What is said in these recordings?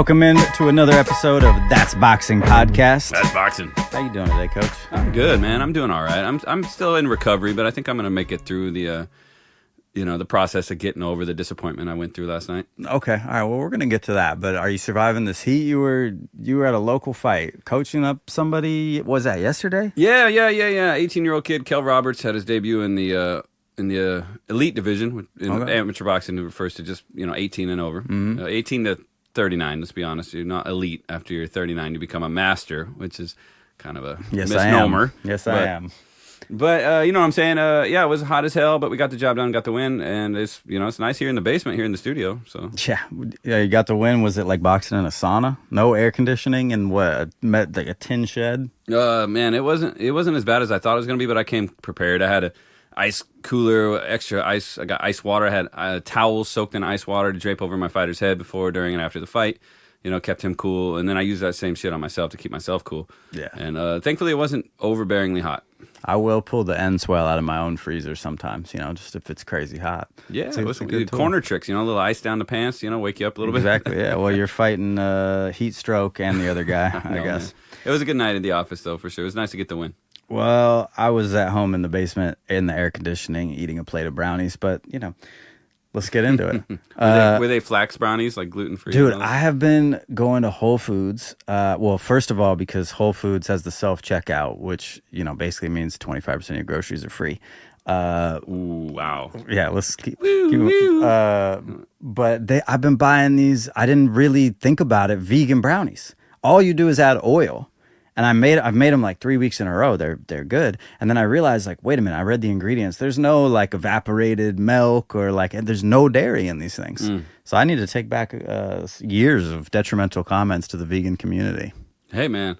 Welcome in to another episode of That's Boxing Podcast. That's boxing. How you doing today, Coach? I'm good, man. I'm doing all right. I'm still in recovery, but I think I'm going to make it through the the process of getting over the disappointment I went through last night. Okay, all right. Well, we're going to get to that. But are you surviving this heat? You were at a local fight, coaching up somebody. Was that yesterday? Yeah. 18-year-old kid, Kel Roberts, had his debut in the elite division in amateur boxing. It refers to just 18 and over, 18 to 39. Let's be honest, you're not elite after you're 39. You become a master, which is kind of a misnomer. I am. But you know what I'm saying? It was hot as hell, but we got the job done, got the win, and it's nice here in the basement, here in the studio. So yeah, you got the win. Was it like boxing in a sauna? No air conditioning and like a tin shed? Man, it wasn't as bad as I thought it was gonna be, but I came prepared. I had a ice cooler, extra ice. I got ice water. I had towels soaked in ice water to drape over my fighter's head before, during, and after the fight. Kept him cool, and then I used that same shit on myself to keep myself cool. Yeah, and thankfully it wasn't overbearingly hot. I will pull the end swell out of my own freezer sometimes, just if it's crazy hot. Yeah, it was corner tricks, a little ice down the pants, wake you up a little bit. Exactly, yeah. Well, you're fighting heat stroke and the other guy, I guess. Man. It was a good night in the office, though, for sure. It was nice to get the win. Well, I was at home in the basement in the air conditioning eating a plate of brownies, but, let's get into it. Were they flax brownies, like gluten-free? Dude, I have been going to Whole Foods. Well, first of all, because Whole Foods has the self-checkout, which, basically means 25% of your groceries are free. Ooh, wow. Yeah, let's keep but I've been buying these, I didn't really think about it, vegan brownies. All you do is add oil. And I've made them like 3 weeks in a row. They're good. And then I realized, like, wait a minute, I read the ingredients. There's no like evaporated milk or there's no dairy in these things. So I need to take back years of detrimental comments to the vegan community. Hey, man,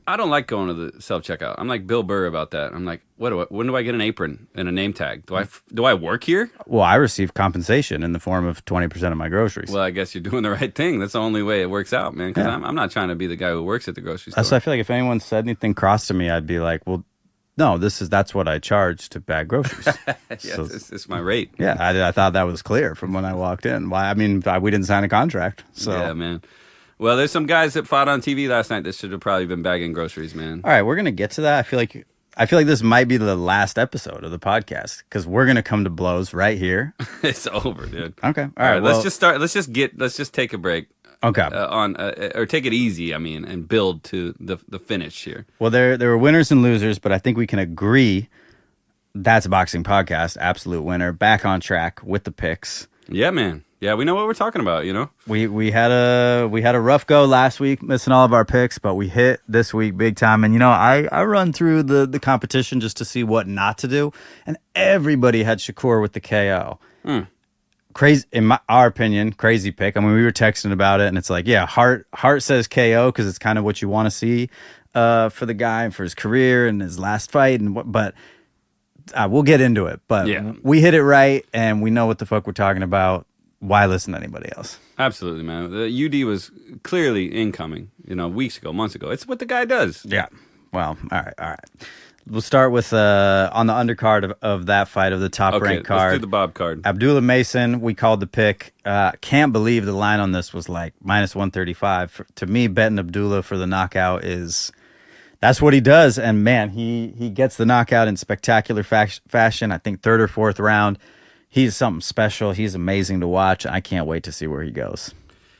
I don't like going to the self-checkout. I'm like Bill Burr about that. I'm like, when do I get an apron and a name tag? Do I work here? Well, I receive compensation in the form of 20% of my groceries. Well, I guess you're doing the right thing. That's the only way it works out, man, because I'm not trying to be the guy who works at the grocery store. So I feel like if anyone said anything cross to me, I'd be like, well, no, that's what I charge to bag groceries. It's my rate. Yeah, I thought that was clear from when I walked in. Why? I mean, we didn't sign a contract. So. Yeah, man. Well, there's some guys that fought on TV last night that should have probably been bagging groceries, man. All right, we're gonna get to that. I feel like this might be the last episode of the podcast because we're gonna come to blows right here. It's over, dude. Okay, all right. Let's just start. Let's just take a break. Okay. Or take it easy. I mean, and build to the finish here. Well, there were winners and losers, but I think we can agree that's a boxing podcast. Absolute winner, back on track with the picks. Yeah, man. Yeah, we know what we're talking about, We had a rough go last week, missing all of our picks, but we hit this week big time. And I run through the competition just to see what not to do, and everybody had Shakur with the KO. Crazy, in our opinion, crazy pick. I mean, we were texting about it, and it's like, yeah, heart says KO because it's kind of what you want to see for the guy and for his career and his last fight, but. We'll get into it, but we hit it right, and we know what the fuck we're talking about. Why listen to anybody else? Absolutely, man. The UD was clearly incoming, weeks ago, months ago. It's what the guy does. Yeah. Well, all right. We'll start with on the undercard of that fight, of the top-ranked card. Let's do the Bob card. Abdullah Mason, we called the pick. Can't believe the line on this was like minus 135. To me, betting Abdullah for the knockout is... That's what he does, and man, he gets the knockout in spectacular fashion. I think third or fourth round. He's something special. He's amazing to watch. I can't wait to see where he goes.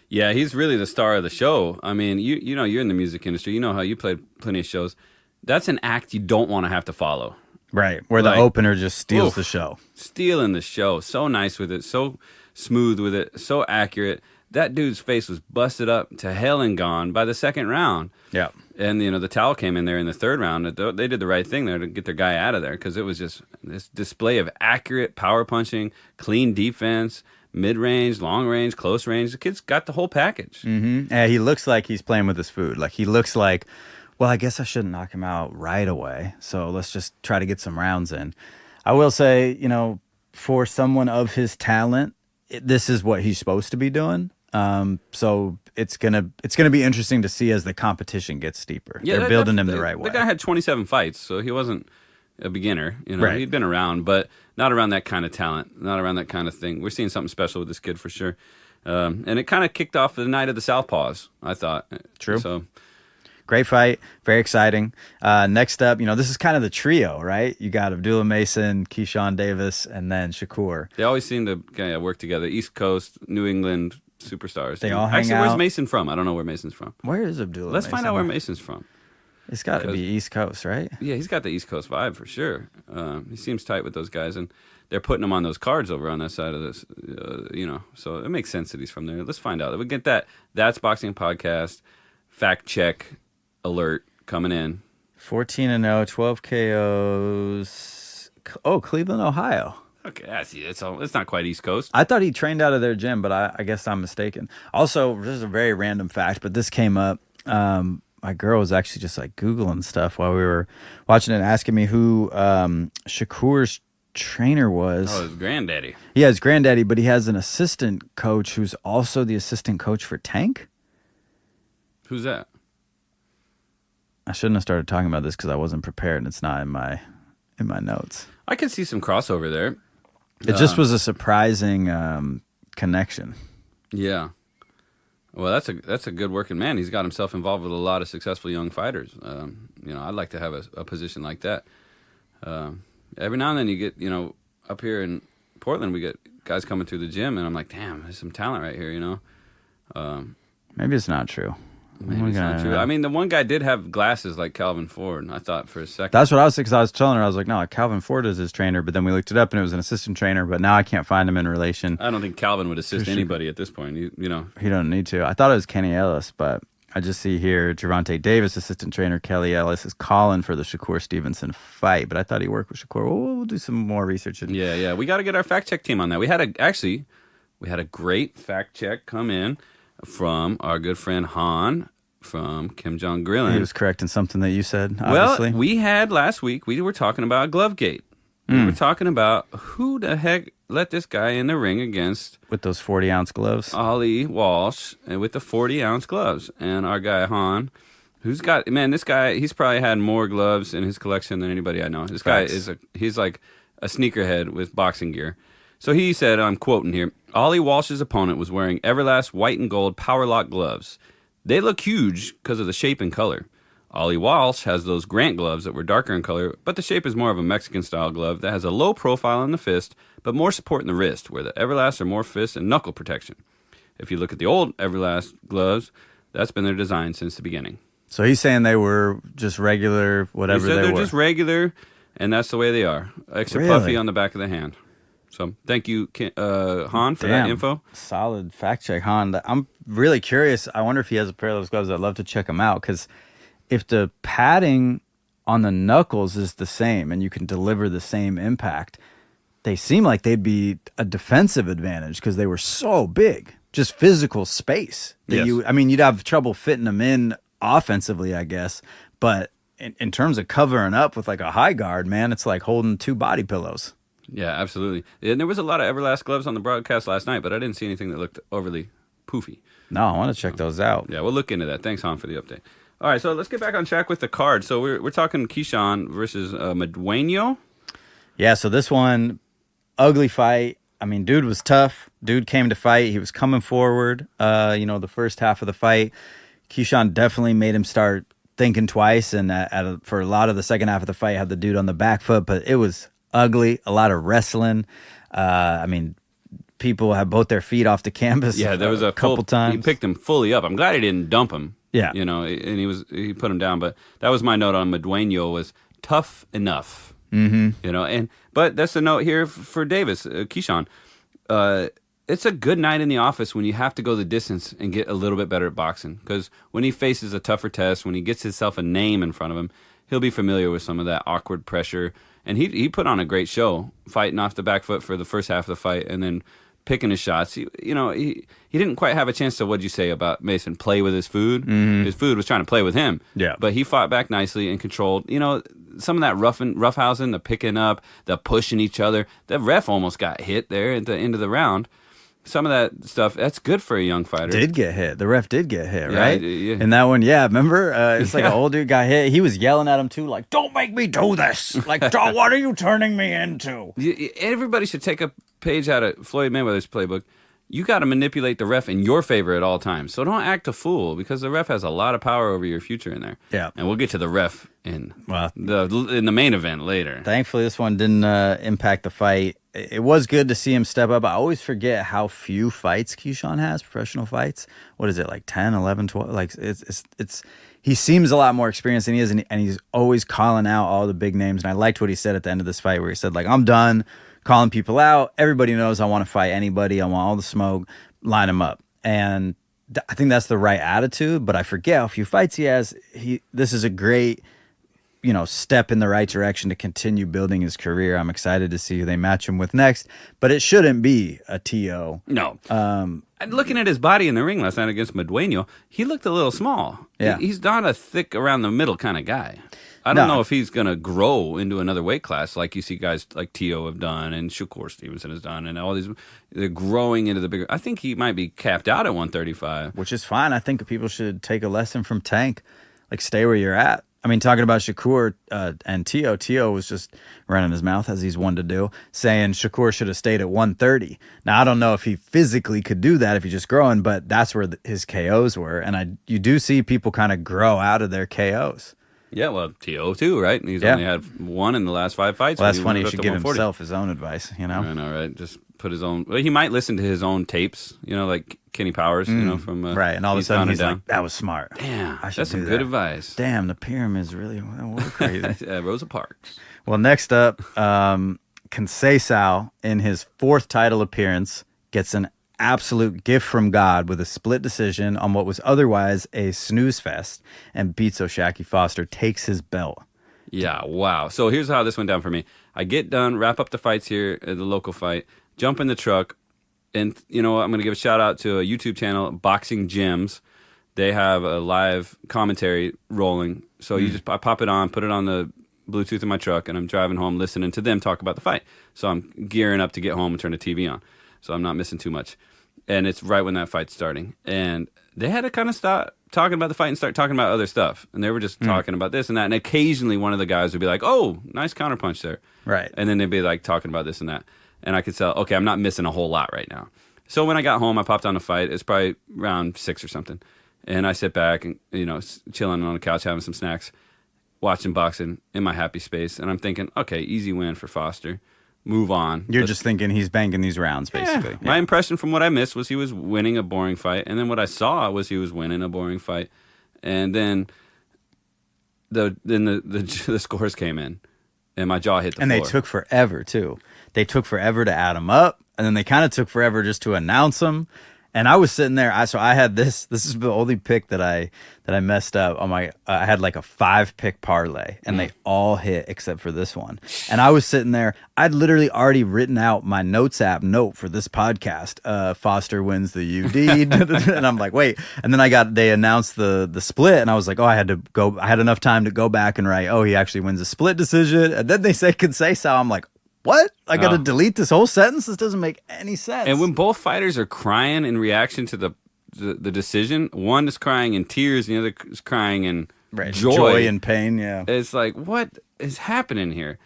Yeah, he's really the star of the show. I mean, you're in the music industry. You know how you played plenty of shows. That's an act you don't want to have to follow. Right, where the opener just steals the show. Stealing the show. So nice with it, so smooth with it, so accurate. That dude's face was busted up to hell and gone by the second round. Yeah. And, the towel came in there in the third round. They did the right thing there to get their guy out of there because it was just this display of accurate power punching, clean defense, mid-range, long-range, close range. The kid's got the whole package. Mm-hmm. Yeah, he looks like he's playing with his food. Like, he looks like, well, I guess I shouldn't knock him out right away. So let's just try to get some rounds in. I will say, for someone of his talent, this is what he's supposed to be doing. So it's gonna be interesting to see as the competition gets steeper. Yeah, they're building him the right way. The guy had 27 fights, so he wasn't a beginner. Right. He'd been around, but not around that kind of talent, not around that kind of thing. We're seeing something special with this kid for sure. And it kind of kicked off the night of the Southpaws, I thought. True. So great fight, very exciting. Next up, this is kind of the trio, right? You got Abdullah Mason, Keyshawn Davis, and then Shakur. They always seem to work together. East Coast, New England superstars. They all hang Actually, out. where's Mason from? I don't know where Mason's from. Where is Abdullah Let's Mason? find out where Mason's from. It's got to be East Coast, right? Yeah, he's got the East Coast vibe for sure. He seems tight with those guys, and they're putting him on those cards over on that side of this, so it makes sense that he's from there. Let's find out. We get that. That's Boxing Podcast fact check alert coming in. 14-0, 12 KOs. Oh, Cleveland, Ohio. Okay, it's not quite East Coast. I thought he trained out of their gym, but I guess I'm mistaken. Also, this is a very random fact, but this came up. My girl was actually just like Googling stuff while we were watching it, asking me who Shakur's trainer was. Oh, his granddaddy. Yeah, his granddaddy, but he has an assistant coach who's also the assistant coach for Tank. Who's that? I shouldn't have started talking about this because I wasn't prepared, and it's not in my notes. I could see some crossover there. It just was a surprising connection. Yeah. Well, that's a good working man. He's got himself involved with a lot of successful young fighters. I'd like to have a position like that. Every now and then you get, up here in Portland, we get guys coming through the gym, and I'm like, damn, there's some talent right here, Maybe it's not true. Maybe it's not true. I mean, the one guy did have glasses like Calvin Ford, and I thought for a second. That's what I was thinking, because I was telling her, I was like, no, Calvin Ford is his trainer, but then we looked it up, and it was an assistant trainer, but now I can't find him in relation. I don't think Calvin would assist anybody at this point, He don't need to. I thought it was Kenny Ellis, but I just see here Gervonta Davis, assistant trainer. Kelly Ellis is calling for the Shakur Stevenson fight, but I thought he worked with Shakur. We'll do some more research. Yeah. We got to get our fact check team on that. We had a great fact check come in from our good friend Han from Kim Jong Grillin. He was correcting something that you said, obviously. Well, we had last week, we were talking about Glovegate. We were talking about who the heck let this guy in the ring against... With those 40-ounce gloves? Ali Walsh, and with the 40-ounce gloves. And our guy, Han, who's got... Man, this guy, he's probably had more gloves in his collection than anybody I know. This guy he's like a sneakerhead with boxing gear. So he said, I'm quoting here, Ali Walsh's opponent was wearing Everlast white and gold Powerlock gloves. They look huge because of the shape and color. Ali Walsh has those Grant gloves that were darker in color, but the shape is more of a Mexican-style glove that has a low profile in the fist, but more support in the wrist, where the Everlast are more fist and knuckle protection. If you look at the old Everlast gloves, that's been their design since the beginning. So he's saying they were just regular, whatever they're were. Just regular, and that's the way they are. Extra puffy on the back of the hand. So thank you, Han, for that info. Solid fact check, Han. I'm really curious. I wonder if he has a pair of those gloves. I'd love to check them out, because if the padding on the knuckles is the same and you can deliver the same impact, they seem like they'd be a defensive advantage because they were so big. Just physical space. Yes. You'd have trouble fitting them in offensively, I guess. But in terms of covering up with like a high guard, man, it's like holding two body pillows. Yeah, absolutely. And there was a lot of Everlast gloves on the broadcast last night, but I didn't see anything that looked overly poofy. No, I want to check those out. Yeah, we'll look into that. Thanks, Han, for the update. All right, so let's get back on track with the card. So we're talking Keyshawn versus Madueño. Yeah, so this one, ugly fight. I mean, dude was tough. Dude came to fight. He was coming forward, the first half of the fight. Keyshawn definitely made him start thinking twice, and for a lot of the second half of the fight, had the dude on the back foot, but it was ugly, a lot of wrestling. People had both their feet off the canvas. Yeah, there was a couple times. He picked him fully up. I'm glad he didn't dump him. Yeah. And he put him down. But that was my note on Madueño, was tough enough. Mm-hmm. But that's the note here for Davis, Keyshawn. It's a good night in the office when you have to go the distance and get a little bit better at boxing. Because when he faces a tougher test, when he gets himself a name in front of him, he'll be familiar with some of that awkward pressure. And he put on a great show, fighting off the back foot for the first half of the fight, and then picking his shots. He didn't quite have a chance to, what'd you say about Mason, play with his food? Mm-hmm. His food was trying to play with him. Yeah. But he fought back nicely and controlled. Some of that roughhousing, the picking up, the pushing each other. The ref almost got hit there at the end of the round. Some of that stuff, that's good for a young fighter. Did get hit. The ref did get hit, Yeah, right? yeah. And that one, yeah, remember? It's like an old dude got hit. He was yelling at him, too, like, don't make me do this. Like, what are you turning me into? Everybody should take a page out of Floyd Mayweather's playbook. you got to manipulate the ref in your favor at all times. So don't act a fool, because the ref has a lot of power over your future in there. Yeah. And we'll get to the ref in the main event later. Thankfully, this one didn't impact the fight. It was good to see him step up. I always forget how few fights Keyshawn has, professional fights. What is it, like 10, 11, 12? Like, it's he seems a lot more experienced than he is, and he's always calling out all the big names. And I liked what he said at the end of this fight, where he said, like, I'm done calling people out. Everybody knows I want to fight anybody. I want all the smoke. Line them up. And I think that's the right attitude, but I forget how few fights he has. This is a great, step in the right direction to continue building his career. I'm excited to see who they match him with next, but it shouldn't be a TO. No. Looking at his body in the ring last night against Medueno, he looked a little small. Yeah. He's not a thick around the middle kind of guy. I don't know if he's going to grow into another weight class like you see guys like T.O. have done and Shakur Stevenson has done, and all these. They're growing into the bigger. I think he might be capped out at 135. Which is fine. I think people should take a lesson from Tank. Like, stay where you're at. I mean, talking about Shakur and T.O. was just running his mouth, as he's one to do, saying Shakur should have stayed at 130. Now, I don't know if he physically could do that if he's just growing, but that's where his KOs were. And you do see people kind of grow out of their KOs. Yeah, well, T.O. too, right? He's only had one in the last 5 fights. Well, that's funny. He should give himself his own advice, I know, right? Just put his own... Well, he might listen to his own tapes, like Kenny Powers, from... right, and all of a sudden he's like, that was smart. Damn, that's some good advice. Damn, the pyramids really were crazy. Rosa Parks. Well, next up, Conceição, in his 4th title appearance, gets an absolute gift from God with a split decision on what was otherwise a snooze fest, and beats O'Shaquie Foster, takes his belt. Yeah, wow. So here's how this went down for me. I get done, wrap up the fights here at the local fight, jump in the truck, and I'm going to give a shout out to a YouTube channel, Boxing Gyms. They have a live commentary rolling. So I pop it on, put it on the Bluetooth in my truck, and I'm driving home listening to them talk about the fight. So I'm gearing up to get home and turn the TV on. So I'm not missing too much. And it's right when that fight's starting. And they had to kind of stop talking about the fight and start talking about other stuff. And they were just talking about this and that. And occasionally one of the guys would be like, oh, nice counterpunch there. Right. And then they'd be like talking about this and that. And I could tell, okay, I'm not missing a whole lot right now. So when I got home, I popped on the fight. It's probably around 6 or something. And I sit back and, chilling on the couch, having some snacks, watching boxing in my happy space. And I'm thinking, okay, easy win for Foster. Move on. You're just thinking he's banking these rounds, basically. Yeah. My impression from what I missed was he was winning a boring fight. And then what I saw was he was winning a boring fight. And then the scores came in. And my jaw hit the floor. And they took forever, too. They took forever to add him up. And then they kind of took forever just to announce him. And I was sitting there. So I had this. This is the only pick that I messed up on my. I had like a 5-pick parlay, and they all hit except for this one. And I was sitting there. I'd literally already written out my notes app note for this podcast. Foster wins the UD, and I'm like, wait. And then they announced the split, and I was like, oh, I had to go. I had enough time to go back and write. Oh, he actually wins a split decision. And then they say Conceição. I'm like, what? I got to delete this whole sentence? This doesn't make any sense. And when both fighters are crying in reaction to the decision, one is crying in tears, and the other is crying in joy and pain, yeah. It's like, what is happening here?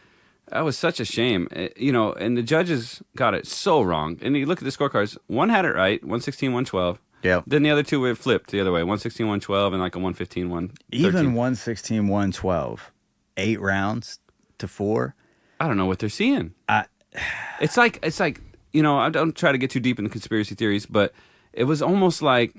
That was such a shame. And the judges got it so wrong. And you look at the scorecards, one had it right, 116, 112. Yeah. Then the other two were flipped the other way, 116, 112, and like a 115, 113. Even 116, 112, 8 rounds to 4. I don't know what they're seeing. It's like I don't try to get too deep into conspiracy theories, but it was almost like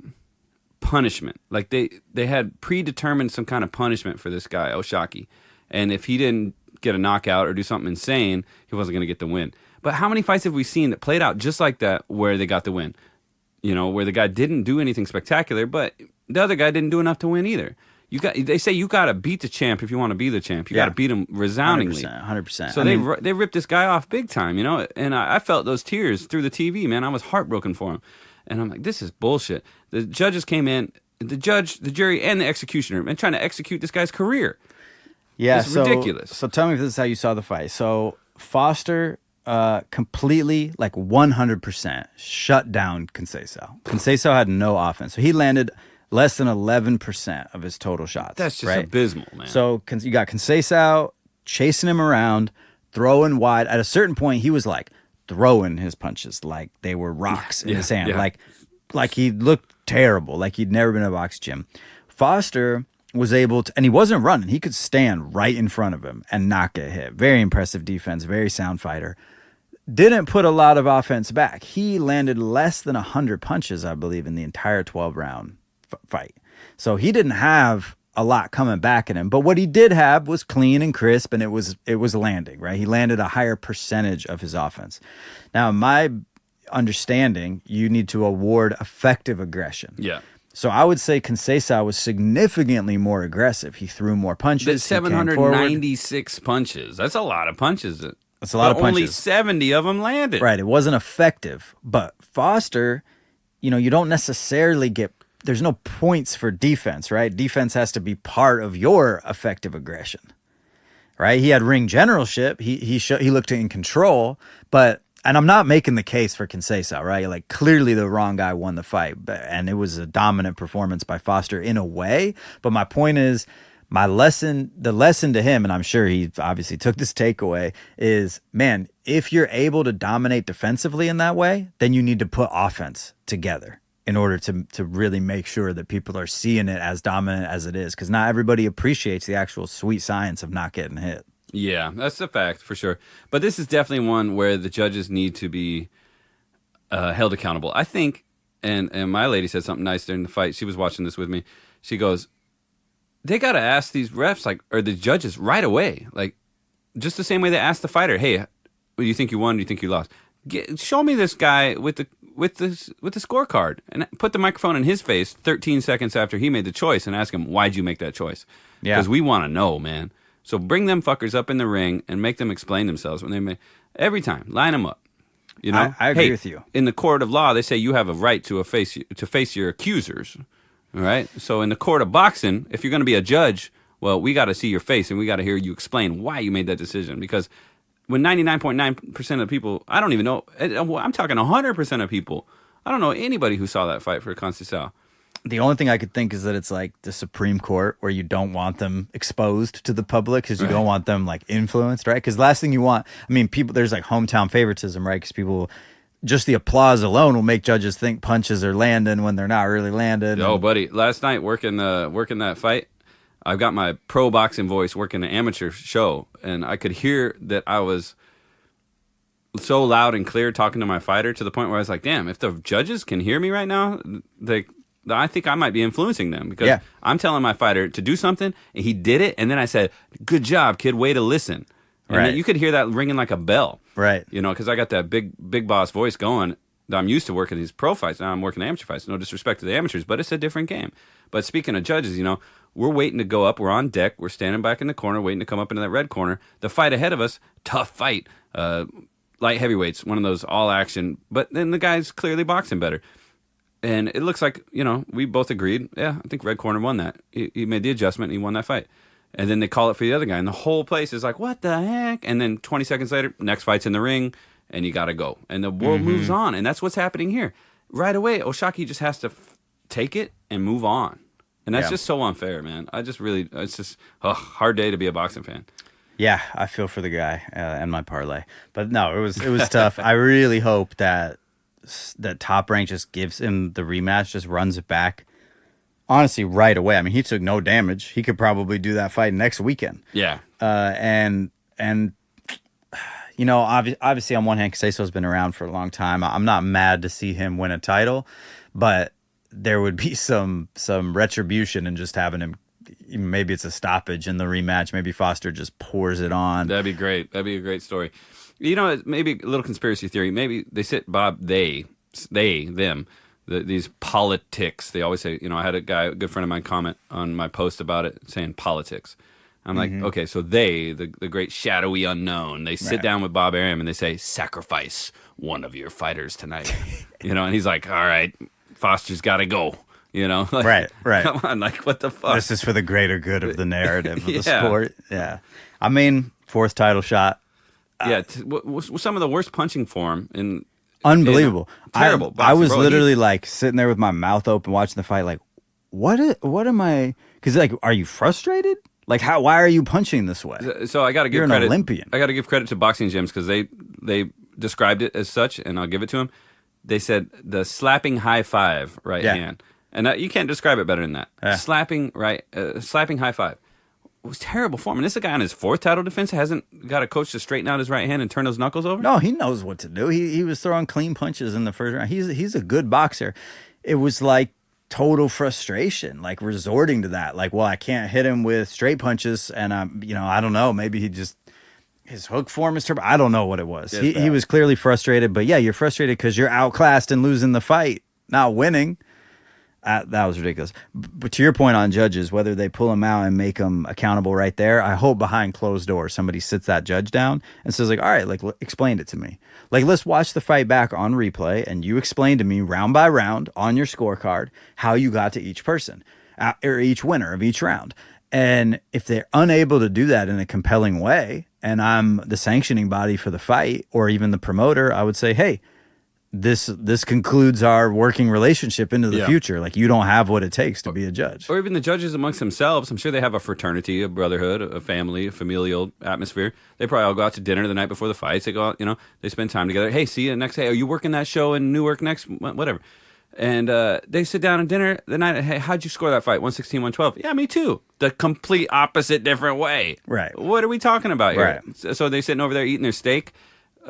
punishment. Like they had predetermined some kind of punishment for this guy, O'Shaquie. And if he didn't get a knockout or do something insane, he wasn't going to get the win. But how many fights have we seen that played out just like that where they got the win? Where the guy didn't do anything spectacular, but the other guy didn't do enough to win either. They say you got to beat the champ if you want to be the champ. You got to beat him resoundingly. 100%. So they ripped this guy off big time, And I felt those tears through the TV, man. I was heartbroken for him, and I'm like, this is bullshit. The judges came in, the judge, the jury, and the executioner, and trying to execute this guy's career. Yeah, it's ridiculous. So tell me if this is how you saw the fight. So Foster completely, like 100%, shut down Conceição. Conceição had no offense, so he landed less than 11% of his total shots. That's just abysmal, man. So you got Conceição chasing him around, throwing wide. At a certain point, he was like throwing his punches like they were rocks in his hand. Like he looked terrible, like he'd never been in a box gym. Foster was able to, and he wasn't running. He could stand right in front of him and not get hit. Very impressive defense, very sound fighter. Didn't put a lot of offense back. He landed less than 100 punches, I believe, in the entire 12-round fight. So he didn't have a lot coming back at him. But what he did have was clean and crisp, and it was landing, right? He landed a higher percentage of his offense. Now, in my understanding, you need to award effective aggression. Yeah. So I would say Conceição was significantly more aggressive. He threw more punches. That's 796 punches. That's a lot of punches. That's a lot of punches. Only 70 of them landed. Right. It wasn't effective. But Foster, you don't necessarily get, there's no points for defense, right? Defense has to be part of your effective aggression, right? He had ring generalship. He looked in control, but, and I'm not making the case for Conceição, right? Like clearly the wrong guy won the fight, and it was a dominant performance by Foster in a way. But my point is, the lesson to him, and I'm sure he obviously took this takeaway, is, man, if you're able to dominate defensively in that way, then you need to put offense together in order to really make sure that people are seeing it as dominant as it is. Because not everybody appreciates the actual sweet science of not getting hit. Yeah, that's a fact for sure. But this is definitely one where the judges need to be held accountable. I think, and my lady said something nice during the fight. She was watching this with me. She goes, they got to ask these refs, like, or the judges right away, like, just the same way they asked the fighter, hey, do you think you won? Do you think you lost? Show me this guy with the scorecard, and put the microphone in his face 13 seconds after he made the choice and ask him, why'd you make that choice? Yeah. Because we want to know, man. So bring them fuckers up in the ring and make them explain themselves when they make, every time, line them up. I agree with you. In the court of law, they say you have a right to face your accusers. All right. So in the court of boxing, if you're going to be a judge, well, we got to see your face and we got to hear you explain why you made that decision. Because when 99.9% of people, I don't even know, I'm talking 100% of people, I don't know anybody who saw that fight for Conceição. The only thing I could think is that it's like the Supreme Court, where you don't want them exposed to the public because you don't want them like influenced, right? Because last thing you want, I mean, people, there's like hometown favoritism, right? Because people, just the applause alone will make judges think punches are landing when they're not really landing. Oh, buddy, last night working that fight, I've got my pro boxing voice working the amateur show, and I could hear that I was so loud and clear talking to my fighter to the point where I was like, damn, if the judges can hear me right now, I think I might be influencing them, because I'm telling my fighter to do something, and he did it, and then I said, good job, kid, way to listen. And then you could hear that ringing like a bell. Right. Because I got that big boss voice going. I'm used to working these pro fights. Now I'm working amateur fights. No disrespect to the amateurs, but it's a different game. But speaking of judges, we're waiting to go up. We're on deck. We're standing back in the corner, waiting to come up into that red corner. The fight ahead of us, tough fight. Light heavyweights, one of those all action. But then the guy's clearly boxing better. And it looks like, we both agreed, I think red corner won that. He made the adjustment and he won that fight. And then they call it for the other guy, and the whole place is like, what the heck? And then 20 seconds later, next fight's in the ring, and you got to go. And the world moves on, and that's what's happening here. Right away, Oshaki just has to take it and move on. And that's just so unfair, man. It's just a hard day to be a boxing fan. Yeah, I feel for the guy and my parlay. But no, it was tough. I really hope that Top Rank just gives him the rematch, just runs it back. Honestly, right away. I mean, he took no damage. He could probably do that fight next weekend. Yeah. And obviously on one hand, Conceição's been around for a long time. I'm not mad to see him win a title, but there would be some retribution in just having him. Maybe it's a stoppage in the rematch. Maybe Foster just pours it on. That'd be great. That'd be a great story. Maybe a little conspiracy theory. Maybe they sit them. These politics. They always say, I had a good friend of mine comment on my post about it saying politics. I'm like, okay, so the great shadowy unknown, they sit down with Bob Arum and they say, sacrifice one of your fighters tonight. And he's like, all right, Foster's got to go. Right. Come on, like, what the fuck? This is for the greater good of the narrative of the sport. Yeah. I mean, fourth title shot. Some of the worst punching form in... Unbelievable. Terrible. I was literally like sitting there with my mouth open watching the fight like, what am I... Because like, are you frustrated? Like, why are you punching this way? So I got to give You're credit. An Olympian. I got to give credit to boxing gyms because they described it as such, and I'll give it to him. They said the slapping high five right hand, and you can't describe it better than that. Yeah. Slapping high five. It was terrible form. And this is a guy on his 4th title defense hasn't got a coach to straighten out his right hand and turn those knuckles over? No, he knows what to do. He was throwing clean punches in the first round. He's a good boxer. It was like total frustration, like resorting to that. Like, well, I can't hit him with straight punches, and I don't know. Maybe his hook form is terrible. I don't know what it was. He was clearly frustrated. But yeah, you're frustrated because you're outclassed and losing the fight, not winning. That was ridiculous. But to your point on judges, whether they pull them out and make them accountable right there, I hope behind closed doors somebody sits that judge down and says, like, all right, like, explain it to me. Like, let's watch the fight back on replay, and you explain to me round by round on your scorecard how you got to each person or each winner of each round. And if they're unable to do that in a compelling way, and I'm the sanctioning body for the fight or even the promoter, I would say, hey, this concludes our working relationship into the future. Like, you don't have what it takes to be a judge. Or even the judges amongst themselves. I'm sure they have a fraternity, a brotherhood, a family, a familial atmosphere. They probably all go out to dinner the night before the fights. They go out, they spend time together. Hey, see you next. Hey, are you working that show in Newark next? Whatever. And they sit down at dinner the night. Hey, how'd you score that fight? 116, 112. Yeah, me too. The complete opposite, different way. Right. What are we talking about here? Right. So they're sitting over there eating their steak.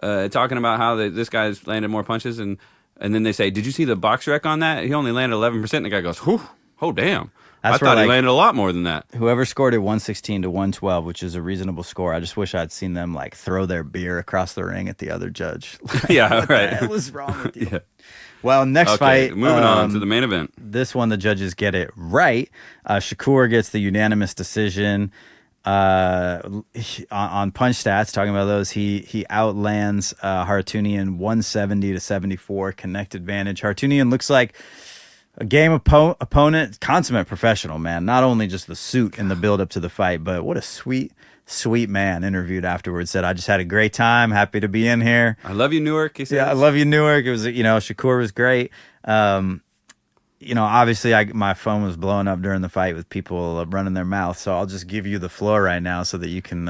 Talking about how this guy's landed more punches, and then they say, did you see the box rec on that? He only landed 11%, and the guy goes, whew, oh, damn. I thought he landed a lot more than that. Whoever scored it 116 to 112, which is a reasonable score, I just wish I'd seen them, like, throw their beer across the ring at the other judge. Yeah, what right. the hell was wrong with you? Yeah. Well, next fight. Moving on to the main event. This one, the judges get it right. Shakur gets the unanimous decision. On punch stats, talking about those, he outlands Hartunian 170 to 74 connect advantage. Hartunian looks like a game opponent, consummate professional, man. Not only just the suit in the build up to the fight, but what a sweet man. Interviewed afterwards, said, I just had a great time, happy to be in here. I love you, Newark. He said, yeah, I love you, Newark. It was, Shakur was great. Obviously my phone was blowing up during the fight with people running their mouth. So I'll just give you the floor right now so that you can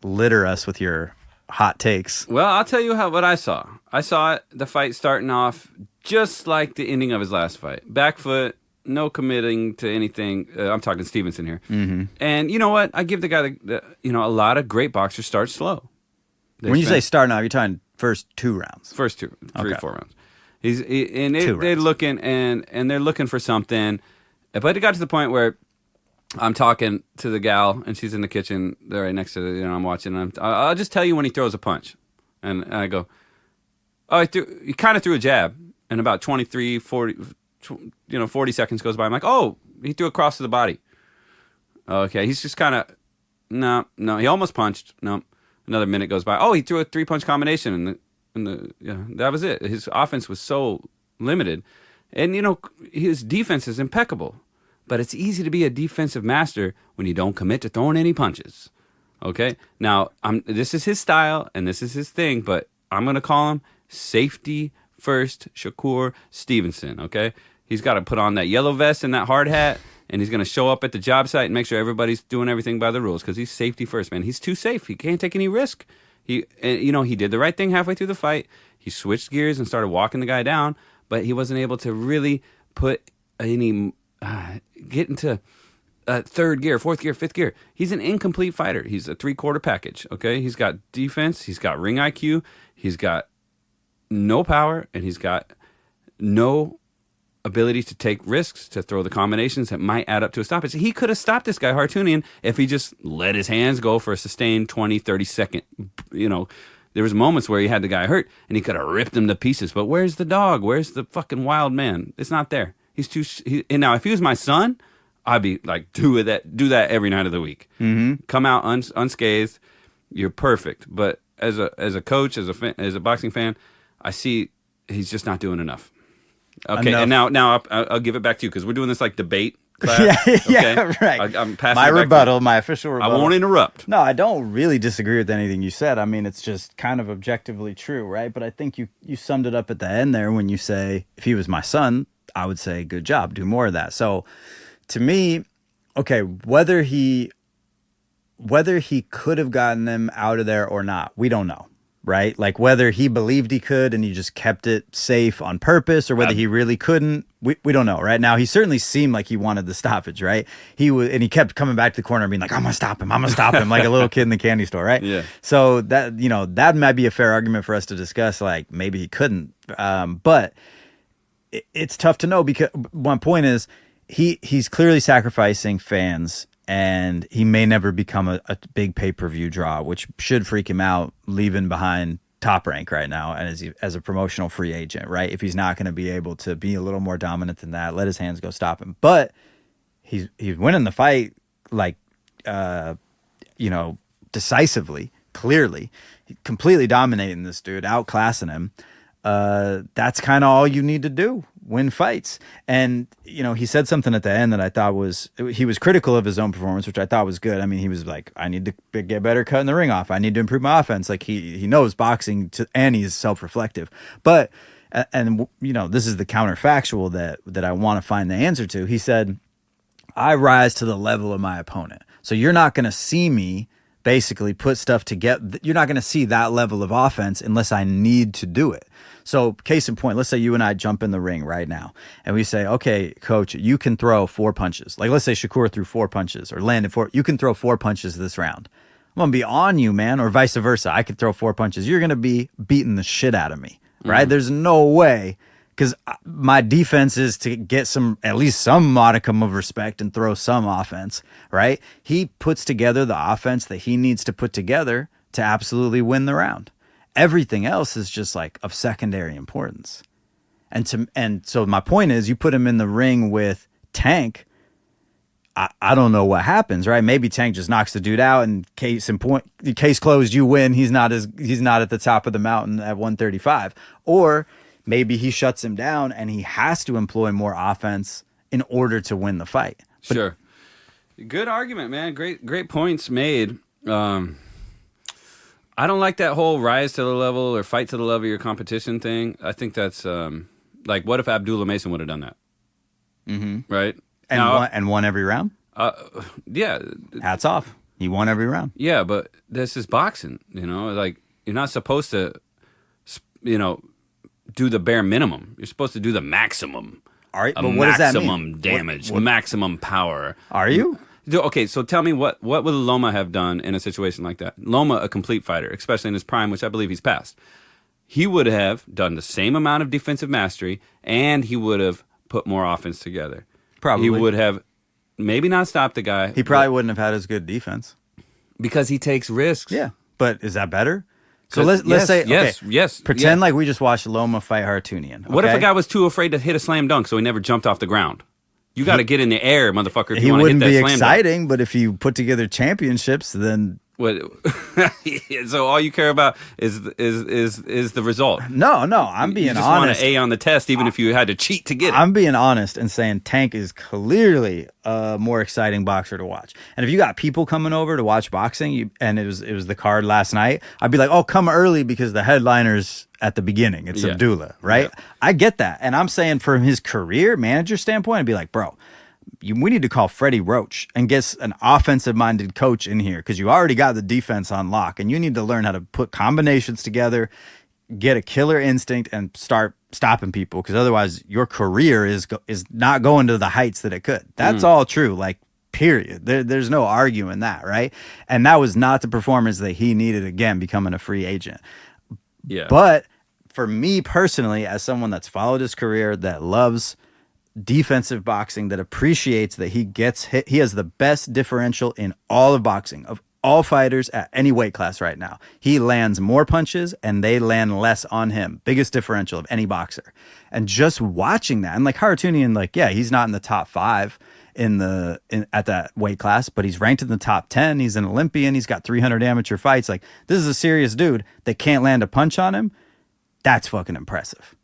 litter us with your hot takes. Well, I'll tell you what I saw. I saw the fight starting off just like the ending of his last fight. Back foot, no committing to anything. I'm talking Stevenson here. Mm-hmm. And you know what? I give the guy, a lot of great boxers start slow. When you say starting off, you're talking first 2 rounds. First 3 or 4 rounds. They're looking and they're looking for something, but it got to the point where I'm talking to the gal and she's in the kitchen. They're right next to I'm watching. And I'll just tell you when he throws a punch, and I go, oh, he kind of threw a jab, and about 23, 40 seconds goes by. I'm like, oh, he threw a cross to the body. Okay, he's just kind of no, he almost punched. No, another minute goes by. Oh, he threw a 3-punch combination and that was it. His offense was so limited. And, his defense is impeccable. But it's easy to be a defensive master when you don't commit to throwing any punches. Okay? Now, this is his style, and this is his thing, but I'm going to call him safety first Shakur Stevenson, okay? He's got to put on that yellow vest and that hard hat, and he's going to show up at the job site and make sure everybody's doing everything by the rules, because he's safety first, man. He's too safe. He can't take any risk. He did the right thing halfway through the fight. He switched gears and started walking the guy down, but he wasn't able to really get into third gear, fourth gear, fifth gear. He's an incomplete fighter. He's a 3/4 package, okay? He's got defense. He's got ring IQ. He's got no power, and he's got no ability to take risks, to throw the combinations that might add up to a stoppage. He could have stopped this guy, Hartunian, if he just let his hands go for a sustained 20, 30 second, there was moments where he had the guy hurt, and he could have ripped him to pieces. But where's the dog? Where's the fucking wild man? It's not there. And now if he was my son, I'd be like, do that every night of the week. Mm-hmm. Come out unscathed. You're perfect. But as a coach, as a boxing fan, I see he's just not doing enough. Okay, enough. And now I'll give it back to you, because we're doing this like debate class. Yeah, right. I'm passing my rebuttal, my official rebuttal. I won't interrupt. No, I don't really disagree with anything you said. I mean, it's just kind of objectively true, right? But I think you summed it up at the end there when you say, if he was my son, I would say, good job, do more of that. So to me, okay, whether he could have gotten them out of there or not, we don't know. right? Like whether he believed he could and he just kept it safe on purpose, or whether he really couldn't, we don't know. Right now, he certainly seemed like he wanted the stoppage, right? And he kept coming back to the corner and being like, I'm gonna stop him, like a little kid in the candy store, right? Yeah. So that, that might be a fair argument for us to discuss, like maybe he couldn't. But it's tough to know, because one point is he's clearly sacrificing fans, and he may never become a big pay-per-view draw, which should freak him out, leaving behind Top Rank right now and as a promotional free agent, right? If he's not going to be able to be a little more dominant than that, let his hands go, stop him. But he's winning the fight, like, decisively, clearly, completely dominating this dude, outclassing him. That's kind of all you need to do. Win fights. And, he said something at the end that I thought he was critical of his own performance, which I thought was good. I mean, he was like, I need to get better cutting the ring off. I need to improve my offense. Like he knows boxing and he's self-reflective. But, and this is the counterfactual that I want to find the answer to. He said, I rise to the level of my opponent. So you're not going to see me basically put stuff together. You're not going to see that level of offense unless I need to do it. So case in point, let's say you and I jump in the ring right now and we say, okay, coach, you can throw 4 punches. Like let's say Shakur threw 4 punches or landed 4. You can throw 4 punches this round. I'm going to be on you, man, or vice versa. I could throw 4 punches. You're going to be beating the shit out of me, right? Mm-hmm. There's no way, because my defense is to get at least some modicum of respect and throw some offense, right? He puts together the offense that he needs to put together to absolutely win the round. Everything else is just like of secondary importance. And so my point is, you put him in the ring with Tank, I don't know what happens, right? Maybe Tank just knocks the dude out, and case closed, you win. He's not at the top of the mountain at 135. Or maybe he shuts him down and he has to employ more offense in order to win the fight. Sure. Good argument, man. Great points made. I don't like that whole rise to the level or fight to the level of your competition thing. I think that's like, what if Abdullah Mason would have done that? Mm-hmm. Right? And won every round? Yeah. Hats off. He won every round. Yeah, but this is boxing, like you're not supposed to, do the bare minimum. You're supposed to do the maximum. All right, but what does that mean? Maximum damage, maximum power. Are you? Okay, so tell me what would Loma have done in a situation like that? Loma, a complete fighter, especially in his prime, which I believe he's past. He would have done the same amount of defensive mastery, and he would have put more offense together. Probably. He would have maybe not stopped the guy. He probably wouldn't have had as good defense. Because he takes risks. Yeah, but is that better? So let's say, yes. Pretend like we just watched Loma fight Hartunian. Okay? What if a guy was too afraid to hit a slam dunk, so he never jumped off the ground? You got to get in the air, motherfucker. If you want to hit that slam dunk. He wouldn't be exciting, but if you put together championships, then what? So all you care about is the result. No, I'm being honest. You just want an A on the test, even if you had to cheat to get it. I'm being honest and saying Tank is clearly a more exciting boxer to watch. And if you got people coming over to watch boxing, and it was the card last night, I'd be like, oh, come early because the headliner's at the beginning. It's Abdullah, right? Yeah. I get that, and I'm saying from his career manager standpoint, I'd be like, bro, we need to call Freddie Roach and get an offensive-minded coach in here, because you already got the defense on lock, and you need to learn how to put combinations together, get a killer instinct, and start stopping people, because otherwise your career is not going to the heights that it could. That's all true, like, period. There's no arguing that, right? And that was not the performance that he needed, again, becoming a free agent. Yeah. But for me personally, as someone that's followed his career, that loves defensive boxing, that appreciates that he gets hit, he has the best differential in all of boxing, of all fighters at any weight class right now. He lands more punches and they land less on him. Biggest differential of any boxer. And just watching that, and like Hartunian, like, yeah, he's not in the top 5 at that weight class, but he's ranked in the top 10. He's an Olympian. He's got 300 amateur fights. Like, this is a serious dude that can't land a punch on him. That's fucking impressive.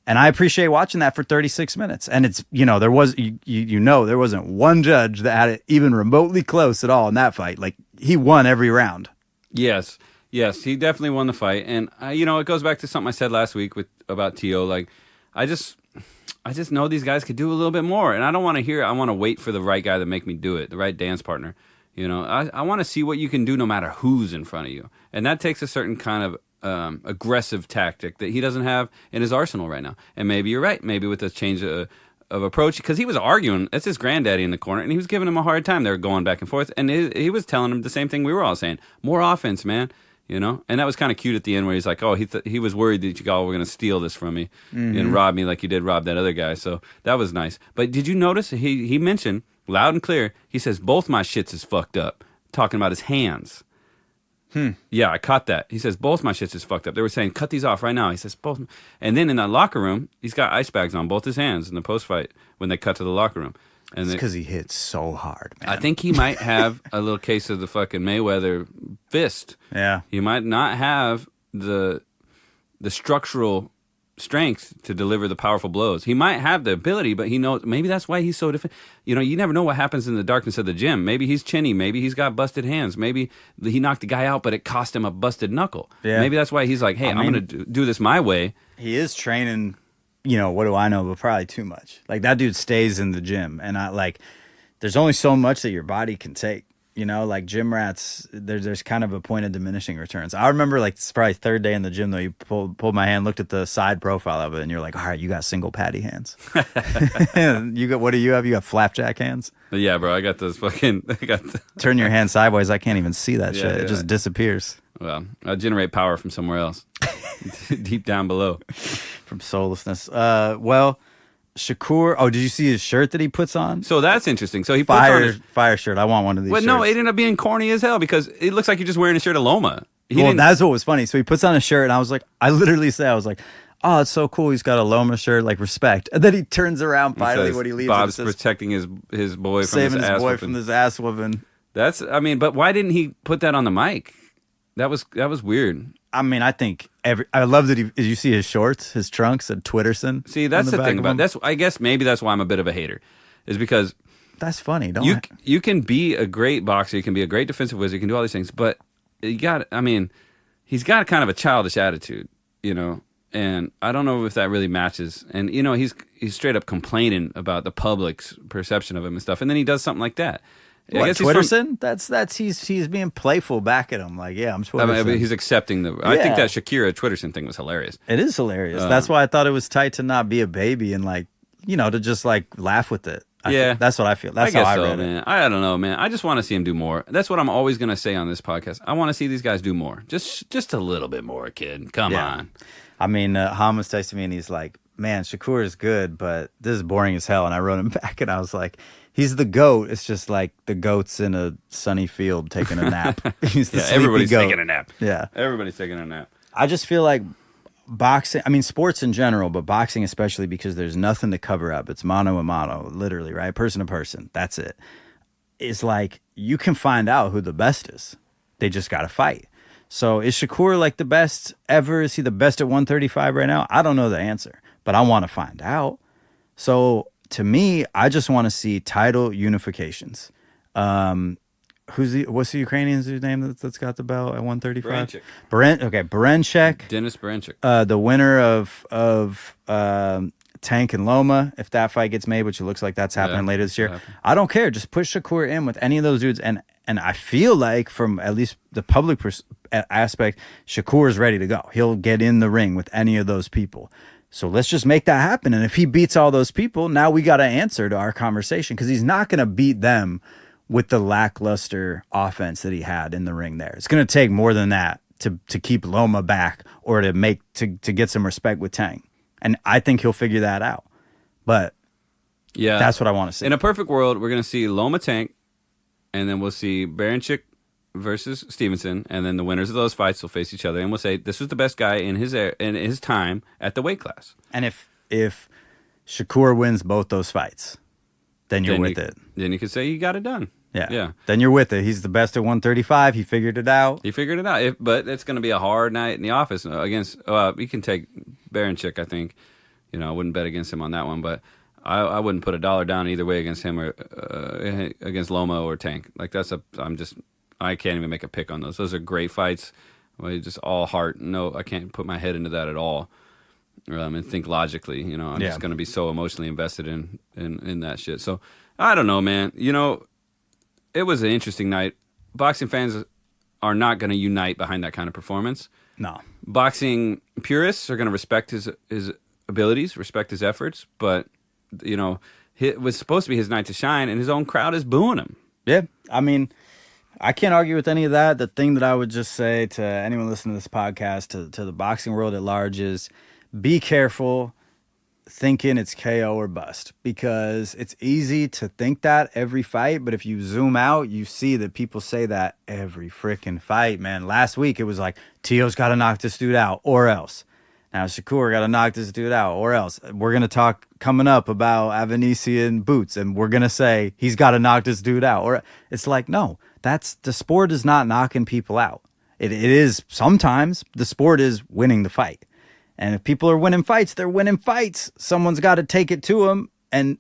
And I appreciate watching that for 36 minutes. And it's, there wasn't one judge that had it even remotely close at all in that fight. Like, he won every round. Yes, he definitely won the fight. And, it goes back to something I said last week about T.O. Like, I just know these guys could do a little bit more. And I don't want to hear it. I want to wait for the right guy to make me do it, the right dance partner. I want to see what you can do no matter who's in front of you. And that takes a certain kind of aggressive tactic that he doesn't have in his arsenal right now. And maybe you're right. Maybe with a change of approach, because he was arguing. That's his granddaddy in the corner, and he was giving him a hard time. They were going back and forth, and he was telling him the same thing we were all saying: more offense, man. And that was kind of cute at the end where he's like, oh, he was worried that you all were going to steal this from me and rob me like you did rob that other guy. So that was nice. But did you notice he mentioned loud and clear, he says, both my shits is fucked up, talking about his hands. Yeah, I caught that. He says, both my shits is fucked up. They were saying, cut these off right now. He says, both. And then in the locker room, he's got ice bags on both his hands in the post-fight when they cut to the locker room. And it's because he hits so hard, man. I think he might have a little case of the fucking Mayweather fist. Yeah. He might not have the structural strength to deliver the powerful blows. He might have the ability, but he knows maybe that's why he's so different. You never know what happens in the darkness of the gym. Maybe he's chinny. Maybe he's got busted hands. Maybe he knocked the guy out, but it cost him a busted knuckle. Yeah. Maybe that's why he's like, hey, I'm going to do this my way. He is training, what do I know, but probably too much. Like, that dude stays in the gym, and there's only so much that your body can take. Like gym rats, there's kind of a point of diminishing returns. I remember it's probably third day in the gym though. You pulled my hand, looked at the side profile of it, and you're like, all right, you got single patty hands. What do you have? You got flapjack hands? Yeah, bro. I got those fucking. Turn your hand sideways. I can't even see that shit. Yeah. It just disappears. Well, I generate power from somewhere else, deep down below, from soullessness. Shakur. Oh, did you see his shirt that he puts on? So that's interesting. So he puts on his fire shirt. I want one of these. Well, shirts. No, it ended up being corny as hell because it looks like you're just wearing a shirt of Loma. That's what was funny. So he puts on a shirt, and I was like, I was like, oh, it's so cool. He's got a Loma shirt, like respect. And then he turns around finally when he leaves. Bob's protecting his boy from saving his boy from this ass whooping. But why didn't he put that on the mic? That was weird. I think I love that did you see his shorts, his trunks, and Twitterson? See, that's the thing about that's. I guess maybe that's why I'm a bit of a hater, is because that's funny. You can be a great boxer, you can be a great defensive wizard, you can do all these things, but he's got kind of a childish attitude, and I don't know if that really matches. And he's straight up complaining about the public's perception of him and stuff, and then he does something like that. What, I guess Twitterson? That's he's being playful back at him. Like, yeah, I'm Twitterson. He's accepting I think that Shakira Twitterson thing was hilarious. It is hilarious. That's why I thought it was tight to not be a baby and to just laugh with it. That's what I feel. That's how I read it. I don't know, man. I just want to see him do more. That's what I'm always going to say on this podcast. I want to see these guys do more. Just a little bit more, kid. Come on. Ham was texting me and he's like, man, Shakur is good, but this is boring as hell. And I wrote him back and I was like, he's the GOAT. It's just like the goat's in a sunny field taking a nap. He's the everybody's goat. taking a nap. Yeah. Everybody's taking a nap. I just feel like boxing, sports in general, but boxing especially, because there's nothing to cover up. It's mano a mano, literally, right? Person to person. That's it. It's like you can find out who the best is. They just got to fight. So is Shakur the best ever? Is he the best at 135 right now? I don't know the answer, but I want to find out. So to me, I just want to see title unifications. What's the Ukrainian's name that's got the belt at 135? Barenchik. Dennis Barenchik. The winner of Tank and Loma, if that fight gets made, which it looks like that's happening later this year. I don't care. Just push Shakur in with any of those dudes. And I feel like, from at least the public aspect, Shakur is ready to go. He'll get in the ring with any of those people. So let's just make that happen. And if he beats all those people, now we got to answer to our conversation, because he's not going to beat them with the lackluster offense that he had in the ring there. It's going to take more than that to keep Loma back, or to get some respect with Tang. And I think he'll figure that out. But yeah, that's what I want to see. In a perfect world, we're going to see Loma Tank, and then we'll see Barenchik versus Stevenson, and then the winners of those fights will face each other, and we'll say this was the best guy in his time at the weight class. And if Shakur wins both those fights, then you're with it. Then you could say you got it done. Yeah. Then you're with it. He's the best at 135. He figured it out. But it's going to be a hard night in the office against. You can take Barenchik, I think. I wouldn't bet against him on that one, but I wouldn't put $1 down either way against him or against Loma or Tank. I can't even make a pick on those. Those are great fights. Just all heart. No, I can't put my head into that at all. And think logically. I'm just going to be so emotionally invested in that shit. So I don't know, man. It was an interesting night. Boxing fans are not going to unite behind that kind of performance. No. Boxing purists are going to respect his abilities, respect his efforts, but it was supposed to be his night to shine, and his own crowd is booing him. Yeah, I mean, I can't argue with any of that. The thing that I would just say to anyone listening to this podcast, to the boxing world at large, is be careful thinking it's KO or bust, because it's easy to think that every fight, but if you zoom out, you see that people say that every freaking fight, man. Last week, it was like, Tio's got to knock this dude out or else. Now, Shakur got to knock this dude out or else. We're going to talk coming up about Avanesian Boots, and we're going to say he's got to knock this dude out. Or it's like, no, the sport is not knocking people out. It is sometimes the sport is winning the fight. And if people are winning fights, they're winning fights. Someone's got to take it to them and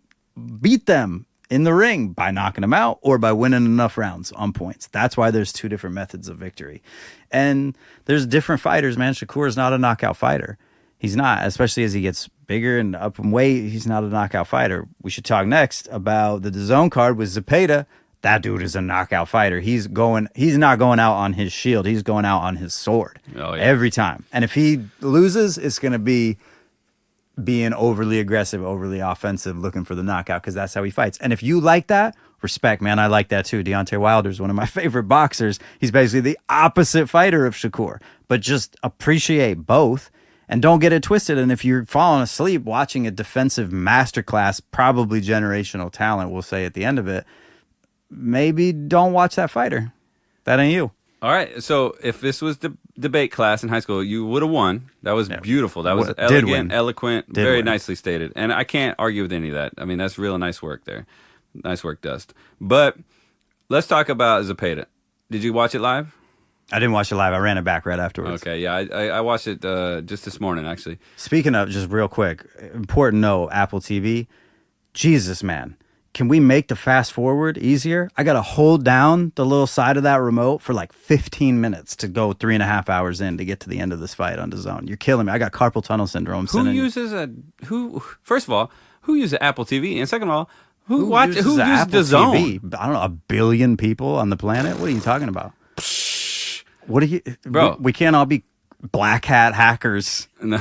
beat them in the ring by knocking them out or by winning enough rounds on points. That's why there's two different methods of victory. And there's different fighters, man. Shakur is not a knockout fighter. He's not, especially as he gets bigger and up in weight. He's not a knockout fighter. We should talk next about the DAZN card with Zepeda. That dude is a knockout fighter. He's not going out on his shield. He's going out on his sword every time. And if he loses, it's going to be being overly aggressive, overly offensive, looking for the knockout, because that's how he fights. And if you like that, respect, man. I like that too. Deontay Wilder's one of my favorite boxers. He's basically the opposite fighter of Shakur, but just appreciate both and don't get it twisted. And if you're falling asleep watching a defensive masterclass, probably generational talent, we'll say at the end of it, maybe don't watch that fighter. That ain't you. All right. So if this was the debate class in high school, you would have won. That was beautiful. That was elegant, eloquent, very nicely stated. And I can't argue with any of that. I mean, that's real nice work there. Nice work, Dust. But let's talk about Zepeda. Did you watch it live? I didn't watch it live. I ran it back right afterwards. Okay, yeah. I watched it just this morning, actually. Speaking of, just real quick, important note, Apple TV. Jesus, man. Can we make the fast forward easier? I got to hold down the little side of that remote for like 15 minutes to go 3.5 hours in to get to the end of this fight on DAZN. You're killing me. I got carpal tunnel syndrome. First of all, who uses Apple TV? And second of all, who uses DAZN? I don't know, 1 billion people on the planet? What are you talking about? What are you... Bro. We can't all be black hat hackers. No,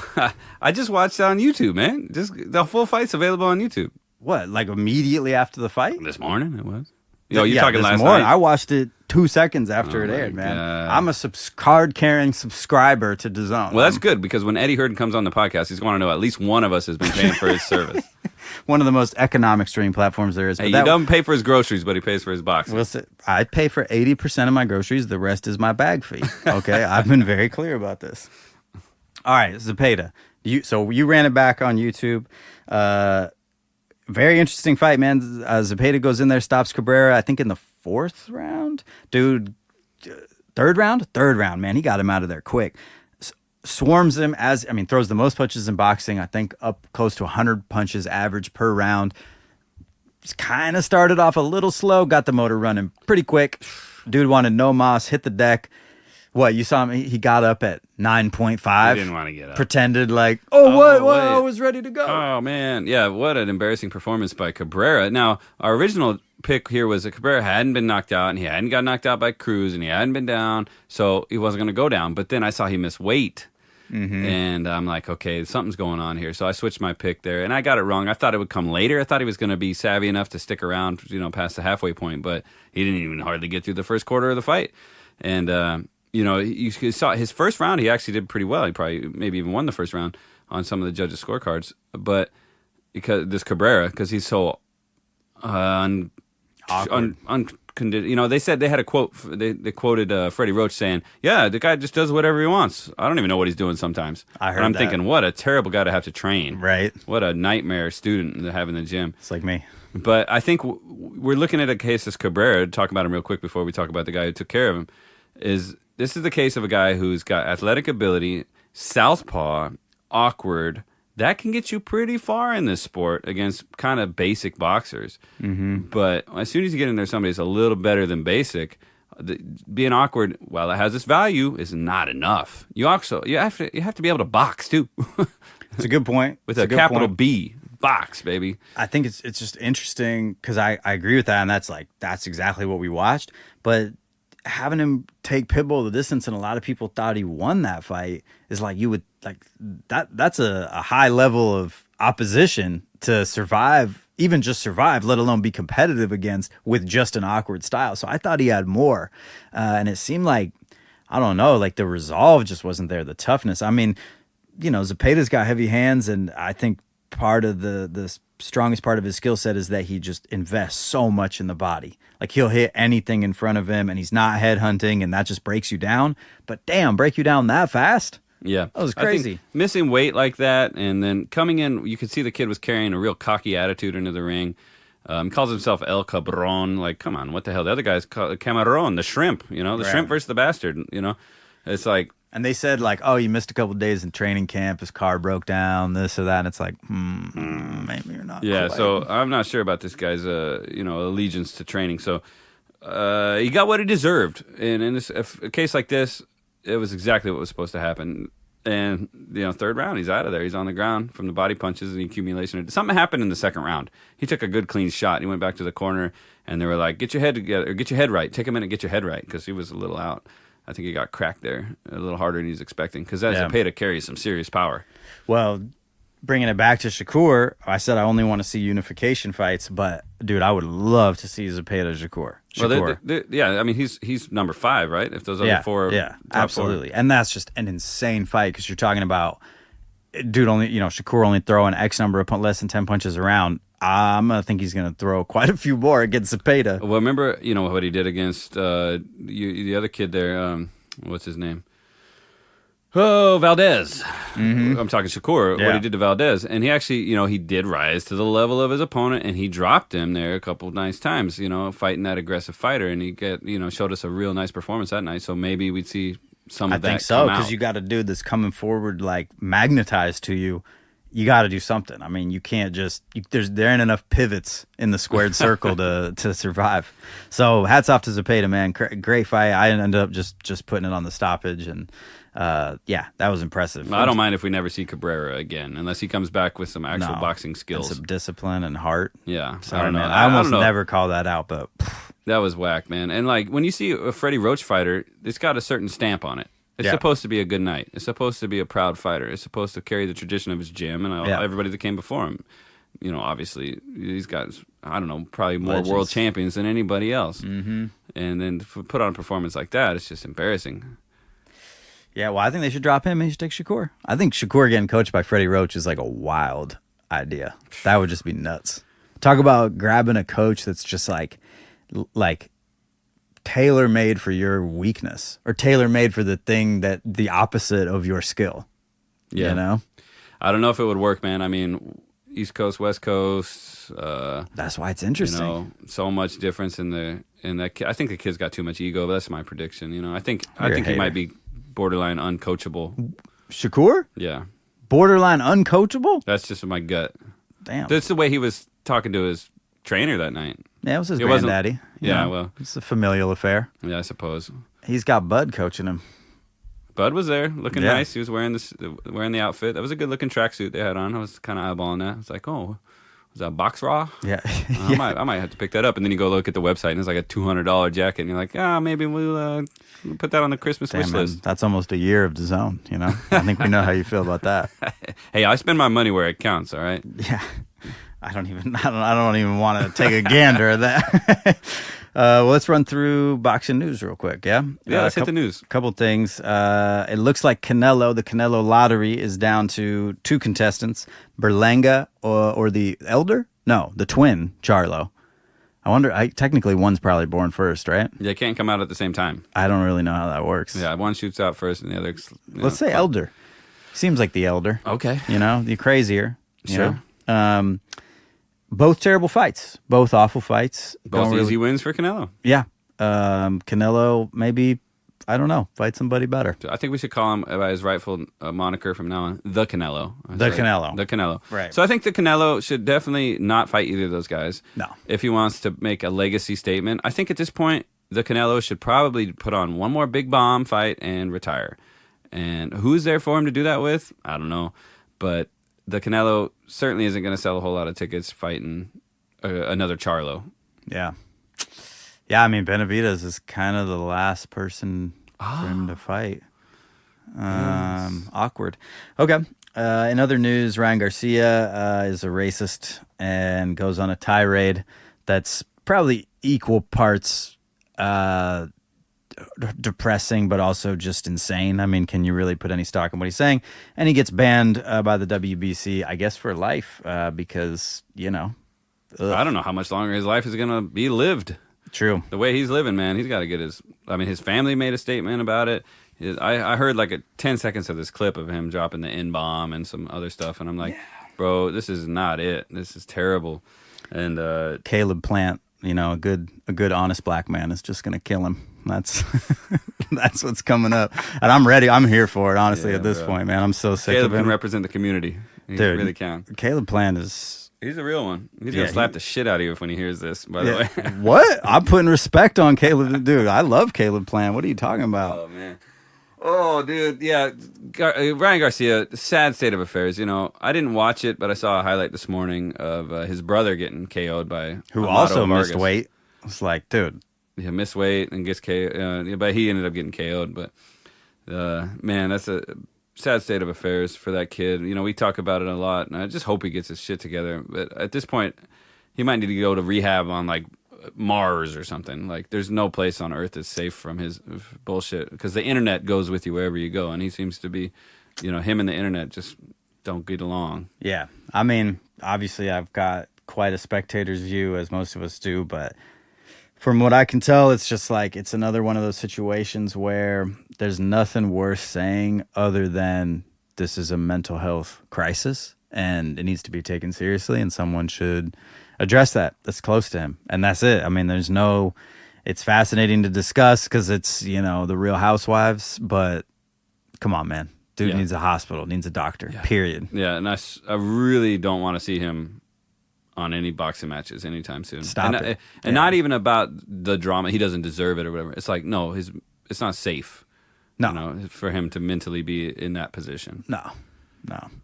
I just watched it on YouTube, man. Just the full fight's available on YouTube. What, like immediately after the fight? This morning it was. Yo, you're talking last morning. night? I watched it 2 seconds after it aired, man. I'm a card-carrying subscriber to DAZN. Well, that's good, because when Eddie Hearn comes on the podcast, he's going to know at least one of us has been paying for his service. One of the most economic streaming platforms there is. Hey, he doesn't pay for his groceries, but he pays for his boxing. Well, I pay for 80% of my groceries. The rest is my bag fee. Okay? I've been very clear about this. All right, Zepeda. So you ran it back on YouTube. Very interesting fight, man. Zepeda goes in there, stops Cabrera, I think in the 4th round. Dude, third round, man. He got him out of there quick. Swarms him throws the most punches in boxing. I think up close to 100 punches average per round. Just kind of started off a little slow, got the motor running pretty quick. Dude wanted no moss, hit the deck. What, you saw him? He got up at 9.5. He didn't want to get up. Pretended like, what? I was ready to go. Oh, man. Yeah, what an embarrassing performance by Cabrera. Now, our original pick here was that Cabrera hadn't been knocked out, and he hadn't got knocked out by Cruz, and he hadn't been down, so he wasn't going to go down. But then I saw he missed weight, and I'm like, okay, something's going on here. So I switched my pick there, and I got it wrong. I thought it would come later. I thought he was going to be savvy enough to stick around, past the halfway point, but he didn't even hardly get through the first quarter of the fight. And, you saw his first round, he actually did pretty well. He probably maybe even won the first round on some of the judges' scorecards. But because he's so they said they had a quote. They quoted Freddie Roach saying, "Yeah, the guy just does whatever he wants. I don't even know what he's doing sometimes." I'm thinking, what a terrible guy to have to train. Right. What a nightmare student to have in the gym. It's like me. But I think we're looking at a case as Cabrera. Talk about him real quick before we talk about the guy who took care of him. This is the case of a guy who's got athletic ability, southpaw, awkward. That can get you pretty far in this sport against kind of basic boxers. But as soon as you get in there, somebody that's a little better than basic, being awkward, while it has its value, is not enough. You have to be able to box too. It's a good point. With a capital B. Box, baby. I think it's just interesting because I agree with that, and that's exactly what we watched. But having him take Pitbull the distance, and a lot of people thought he won that fight, is like you would like that's a high level of opposition to survive, even just survive, let alone be competitive against with just an awkward style. So I thought he had more, and it seemed like, I don't know, like the resolve just wasn't there, the toughness. I mean, Zepeda's got heavy hands, and I think part of the strongest part of his skill set is that he just invests so much in the body. Like he'll hit anything in front of him, and he's not head hunting, and that just breaks you down. But damn, break you down that fast? Yeah. That was crazy. I think missing weight like that, and then coming in, you could see the kid was carrying a real cocky attitude into the ring. Calls himself El Cabron. Like, come on, what the hell? The other guy's called Cameron, the shrimp, the shrimp versus the bastard, It's like... And they said, like, oh, you missed a couple of days in training camp, his car broke down, this or that. And it's like, maybe you're not. Yeah, quite. So I'm not sure about this guy's, allegiance to training. So he got what he deserved. And in a case like this, it was exactly what was supposed to happen. And, third round, he's out of there. He's on the ground from the body punches and the accumulation. Something happened in the second round. He took a good, clean shot. He went back to the corner, and they were like, get your head together, or get your head right. Take a minute, get your head right, because he was a little out. I think he got cracked there a little harder than he's expecting, because that Zepeda carries some serious power. Well, bringing it back to Shakur, I said I only want to see unification fights, but, dude, I would love to see Zepeda Shakur. Well, I mean, he's number 5, right? If those other 4 yeah, absolutely. 4. And that's just an insane fight, because you're talking about, dude, Shakur only throwing X number of less than 10 punches around. I'm going to think he's going to throw quite a few more against Zepeda. Well, remember, what he did against the other kid there, what's his name? Oh, Valdez. Mm-hmm. I'm talking Shakur, what he did to Valdez. And he actually, he did rise to the level of his opponent, and he dropped him there a couple of nice times, fighting that aggressive fighter. And he showed us a real nice performance that night. So maybe we'd see some of that. I think so, because you got a dude that's coming forward, like, magnetized to you. You got to do something. I mean, you can't just there ain't enough pivots in the squared circle to survive. So hats off to Zepeda, man. Great fight. I ended up just putting it on the stoppage, and that was impressive. I don't mind if we never see Cabrera again, unless he comes back with some actual boxing skills, and some discipline and heart. Yeah, sorry, I don't know. I almost never call that out, but that was whack, man. And like when you see a Freddie Roach fighter, it's got a certain stamp on it. It's supposed to be a good night. It's supposed to be a proud fighter. It's supposed to carry the tradition of his gym and everybody that came before him. Obviously, he's got, I don't know, probably more legends, world champions than anybody else. Mm-hmm. And then to put on a performance like that, it's just embarrassing. Yeah, well, I think they should drop him and he should take Shakur. I think Shakur getting coached by Freddie Roach is like a wild idea. That would just be nuts. Talk about grabbing a coach that's just like tailor-made for your weakness, or tailor-made for the thing that the opposite of your skill. Yeah. I don't know if it would work, man. I mean, East Coast, West Coast. That's why it's interesting. So much difference in that. I think the kid's got too much ego. But that's my prediction. I think he might be borderline uncoachable. Shakur? Yeah. Borderline uncoachable? That's just my gut. Damn. That's the way he was talking to his trainer that night. Yeah, it was his granddaddy. Yeah, well. It's a familial affair. Yeah, I suppose. He's got Bud coaching him. Bud was there, looking nice. He was wearing the outfit. That was a good-looking tracksuit they had on. I was kind of eyeballing that. I was like, oh, was that Box Raw? Yeah. I might have to pick that up. And then you go look at the website, and it's like a $200 jacket. And you're like, maybe we'll put that on the Christmas wish list. That's almost a year of DAZN, I think we know how you feel about that. Hey, I spend my money where it counts, all right? Yeah. I don't even want to take a gander at that. Well, let's run through boxing news real quick. Yeah, let's hit the news. Couple things. It looks like the Canelo lottery is down to 2 contestants: Berlanga or the elder? No, the twin Charlo. I wonder. Technically, one's probably born first, right? They can't come out at the same time. I don't really know how that works. Yeah, one shoots out first, and the other. Let's say elder. Seems like the elder. Okay. The crazier. Sure. Both terrible fights. Both awful fights. Both easy wins for Canelo. Yeah. Canelo, maybe, I don't know, fight somebody better. I think we should call him by his rightful moniker from now on, the Canelo. The Canelo. Right. So I think the Canelo should definitely not fight either of those guys. No. If he wants to make a legacy statement. I think at this point, the Canelo should probably put on one more big bomb fight and retire. And who's there for him to do that with? I don't know. But the Canelo certainly isn't going to sell a whole lot of tickets fighting another Charlo. Yeah. Yeah, I mean, Benavidez is kind of the last person for him to fight. Awkward. Okay. In other news, Ryan Garcia is a racist and goes on a tirade that's probably equal parts depressing, but also just insane. I mean, can you really put any stock in what he's saying? And he gets banned by the WBC, I guess, for life because, you know. Ugh. I don't know how much longer his life is going to be lived. True. The way he's living, man, he's got to get his family made a statement about it. I heard like 10 seconds of this clip of him dropping the N-bomb and some other stuff, and I'm like, bro, this is not it. This is terrible. And Caleb Plant, you know, a good honest black man is just going to kill him. That's that's what's coming up. And I'm ready. I'm here for it, honestly, at this point, man. I'm so sick Caleb of him. Caleb can represent the community. He really can. Caleb Plant is... He's a real one. He's going to slap the shit out of you when he hears this, by the way. What? I'm putting respect on Caleb. Dude, I love Caleb Plant. What are you talking about? Oh, man. Oh, dude. Yeah. Ryan Garcia, sad state of affairs. You know, I didn't watch it, but I saw a highlight this morning of his brother getting KO'd by who Amado also Vargas. missed weight. It's like, dude. He missed weight and gets KO'd. But he ended up getting KO'd. But, man, that's a sad state of affairs for that kid. You know, we talk about it a lot, and I just hope he gets his shit together. But at this point, he might need to go to rehab on, like, Mars or something. Like, there's no place on Earth that's safe from his bullshit, because the internet goes with you wherever you go, and he seems to be, you know, him and the internet just don't get along. Yeah. I mean, obviously I've got quite a spectator's view, as most of us do, but from what I can tell, it's just like it's another one of those situations where there's nothing worth saying other than this is a mental health crisis and it needs to be taken seriously, and someone should address that that's close to him. And that's it. I mean, it's fascinating to discuss because it's, you know, the Real Housewives, but come on, man. Dude needs a hospital, needs a doctor, period. Yeah, and I really don't want to see him on any boxing matches anytime soon. Stop it. And not even about the drama. He doesn't deserve it or whatever. It's like, no, it's not safe. No. You know, for him to mentally be in that position. No.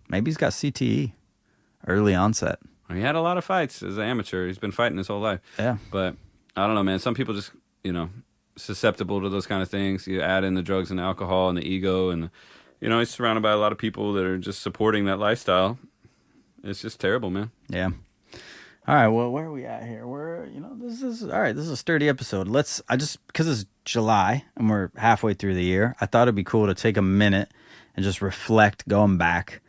Maybe he's got CTE, early onset. He had a lot of fights as an amateur. He's been fighting his whole life. Yeah. But I don't know, man. Some people just, you know, susceptible to those kind of things. You add in the drugs and alcohol and the ego, and, you know, he's surrounded by a lot of people that are just supporting that lifestyle. It's just terrible, man. Yeah. All right, well, where are we at here? This is a sturdy episode. Because it's July and we're halfway through the year, I thought it'd be cool to take a minute and just reflect going back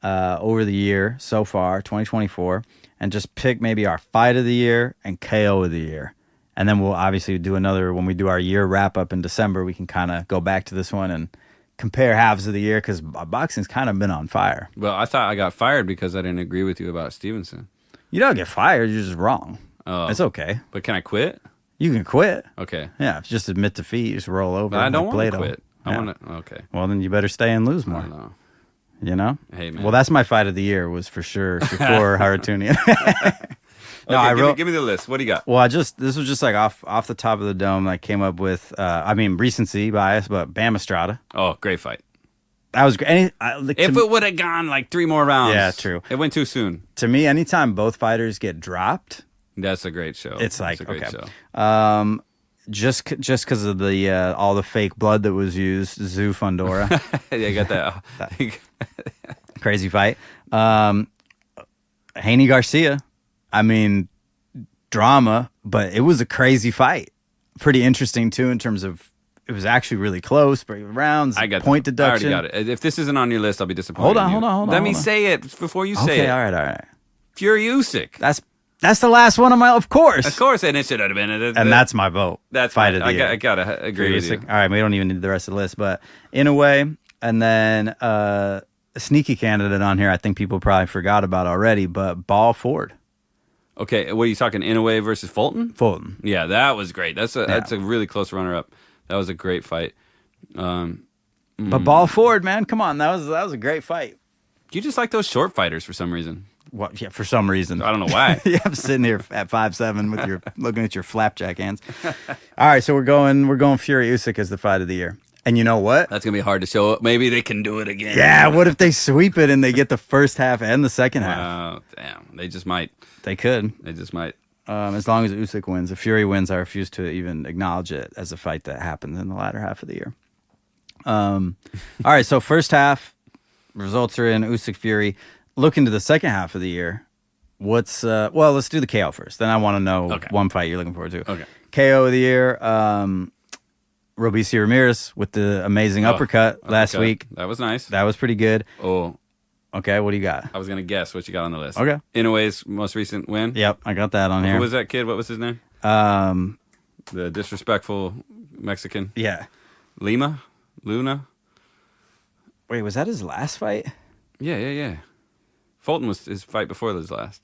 over the year so far, 2024, and just pick maybe our fight of the year and KO of the year. And then we'll obviously do another, when we do our year wrap up in December, we can kind of go back to this one and compare halves of the year, because boxing's kind of been on fire. Well, I thought I got fired because I didn't agree with you about Stevenson. You don't get fired. You're just wrong. Oh, it's okay. But can I quit? You can quit. Okay. Yeah, just admit defeat. Just roll over. But I don't want to quit. I want to. Okay. Well, then you better stay and lose more. I don't know. You know? Hey, man. Well, that's my fight of the year, was for sure Shakur Haratunian. No, okay, give me the list. What do you got? Well, this was just like off the top of the dome. I came up with, recency bias, but Bam Estrada. Oh, great fight. That was great. If it would have gone like 3 more rounds. Yeah, true. It went too soon. To me, anytime both fighters get dropped, that's a great show. It's like, a great okay. Show. Just because of the all the fake blood that was used, Zoo Fundora. Yeah, I got that. Crazy fight. Haney Garcia. I mean, drama, but it was a crazy fight. Pretty interesting too, in terms of it was actually really close. Breaking rounds. I got point deduction. I already got it. If this isn't on your list, I'll be disappointed. Hold on. Let me say it before you say it. Okay, all right. Fury Usyk. That's the last one of my. Of course, and it should have been. And that's my vote. That's fight of the year. I gotta agree with you. All right, we don't even need the rest of the list, but in a way, and then a sneaky candidate on here. I think people probably forgot about already, but Ball Ford. Okay, what are you talking? Inouye versus Fulton? Fulton. Yeah, that was great. That's a really close runner-up. That was a great fight. But Ball Ford, man, come on, that was a great fight. You just like those short fighters for some reason. Well, yeah, for some reason. I don't know why. Yeah, I'm sitting here at 5'7" with your looking at your flapjack hands. All right, so we're going Fury Usyk as the fight of the year. And you know what? That's gonna be hard to show up. Maybe they can do it again. Yeah, what if they sweep it and they get the first half and the second half? Oh, damn. They just might. They could. They just might. as long as Usyk wins. If Fury wins, I refuse to even acknowledge it as a fight that happened in the latter half of the year. All right, so first half results are in Usyk Fury. Look into the second half of the year. Let's do the KO first. Then I want to know one fight you're looking forward to. Okay. KO of the year, Robeisy Ramirez with the amazing uppercut last week. That was nice. That was pretty good. Oh. Okay, what do you got? I was going to guess what you got on the list. Okay. Inoue's most recent win? Yep, I got that on here. Who was that kid? What was his name? The disrespectful Mexican? Yeah. Luna? Wait, was that his last fight? Yeah. Fulton was his fight before his last.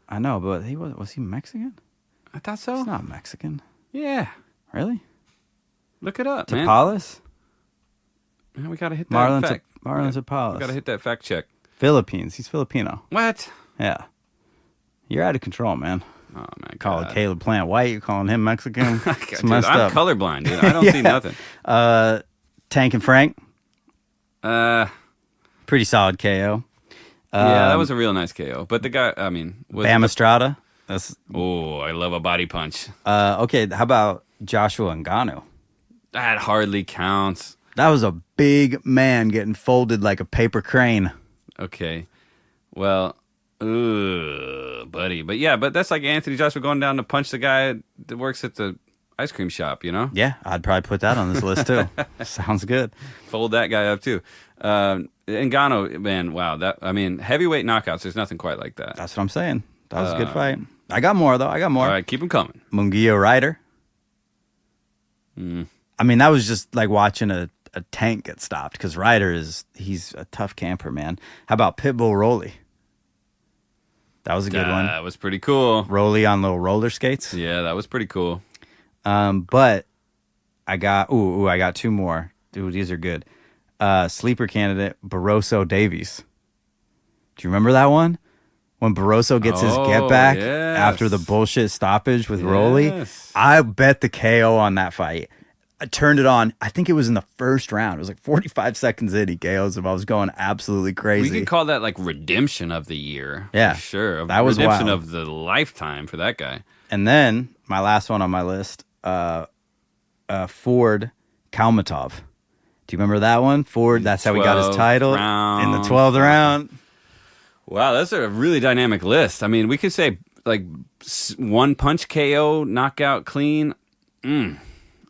I know, but was he Mexican? I thought so. He's not Mexican. Yeah. Really? Look it up, man. Tapales? Man, we got to hit that fact. Marlon Tapales. We got to hit that fact check. Philippines. He's Filipino. What? Yeah. You're out of control, man. Oh, my God. Calling Caleb Plant white. You're calling him Mexican. It's dude, messed I'm up. colorblind, dude. I don't see nothing. Tank and Frank. Yeah, Pretty solid KO. that was a real nice KO. But the guy, I mean... Bam Estrada. Oh, I love a body punch. Okay, how about Joshua Ngannou? That hardly counts. That was a big man getting folded like a paper crane. Okay. Well, buddy. But that's like Anthony Joshua going down to punch the guy that works at the ice cream shop, you know? Yeah, I'd probably put that on this list too. Sounds good. Fold that guy up too. Ngannou, man, wow. Heavyweight knockouts, there's nothing quite like that. That's what I'm saying. That was a good fight. I got more, though. All right, keep them coming. Munguia Ryder. I mean, that was just like watching a tank get stopped because Ryder he's a tough camper, man. How about Pitbull Rolly? That was a good one. That was pretty cool. Rolly on little roller skates. Yeah, that was pretty cool. But I got I got two more. Dude, these are good. Sleeper candidate, Barroso Davies. Do you remember that one? When Barroso gets his get back after the bullshit stoppage with Rolly? I bet the KO on that fight. I turned it on. I think it was in the first round. It was like 45 seconds in. He KOs him. I was going absolutely crazy. We could call that like redemption of the year. Yeah. For sure. That was redemption wild. of the lifetime for that guy. And then my last one on my list, Ford Kalmatov. Do you remember that one? Ford, that's how he got his title in the 12th round. Wow, that's a really dynamic list. I mean, we could say like one punch KO, knockout, clean.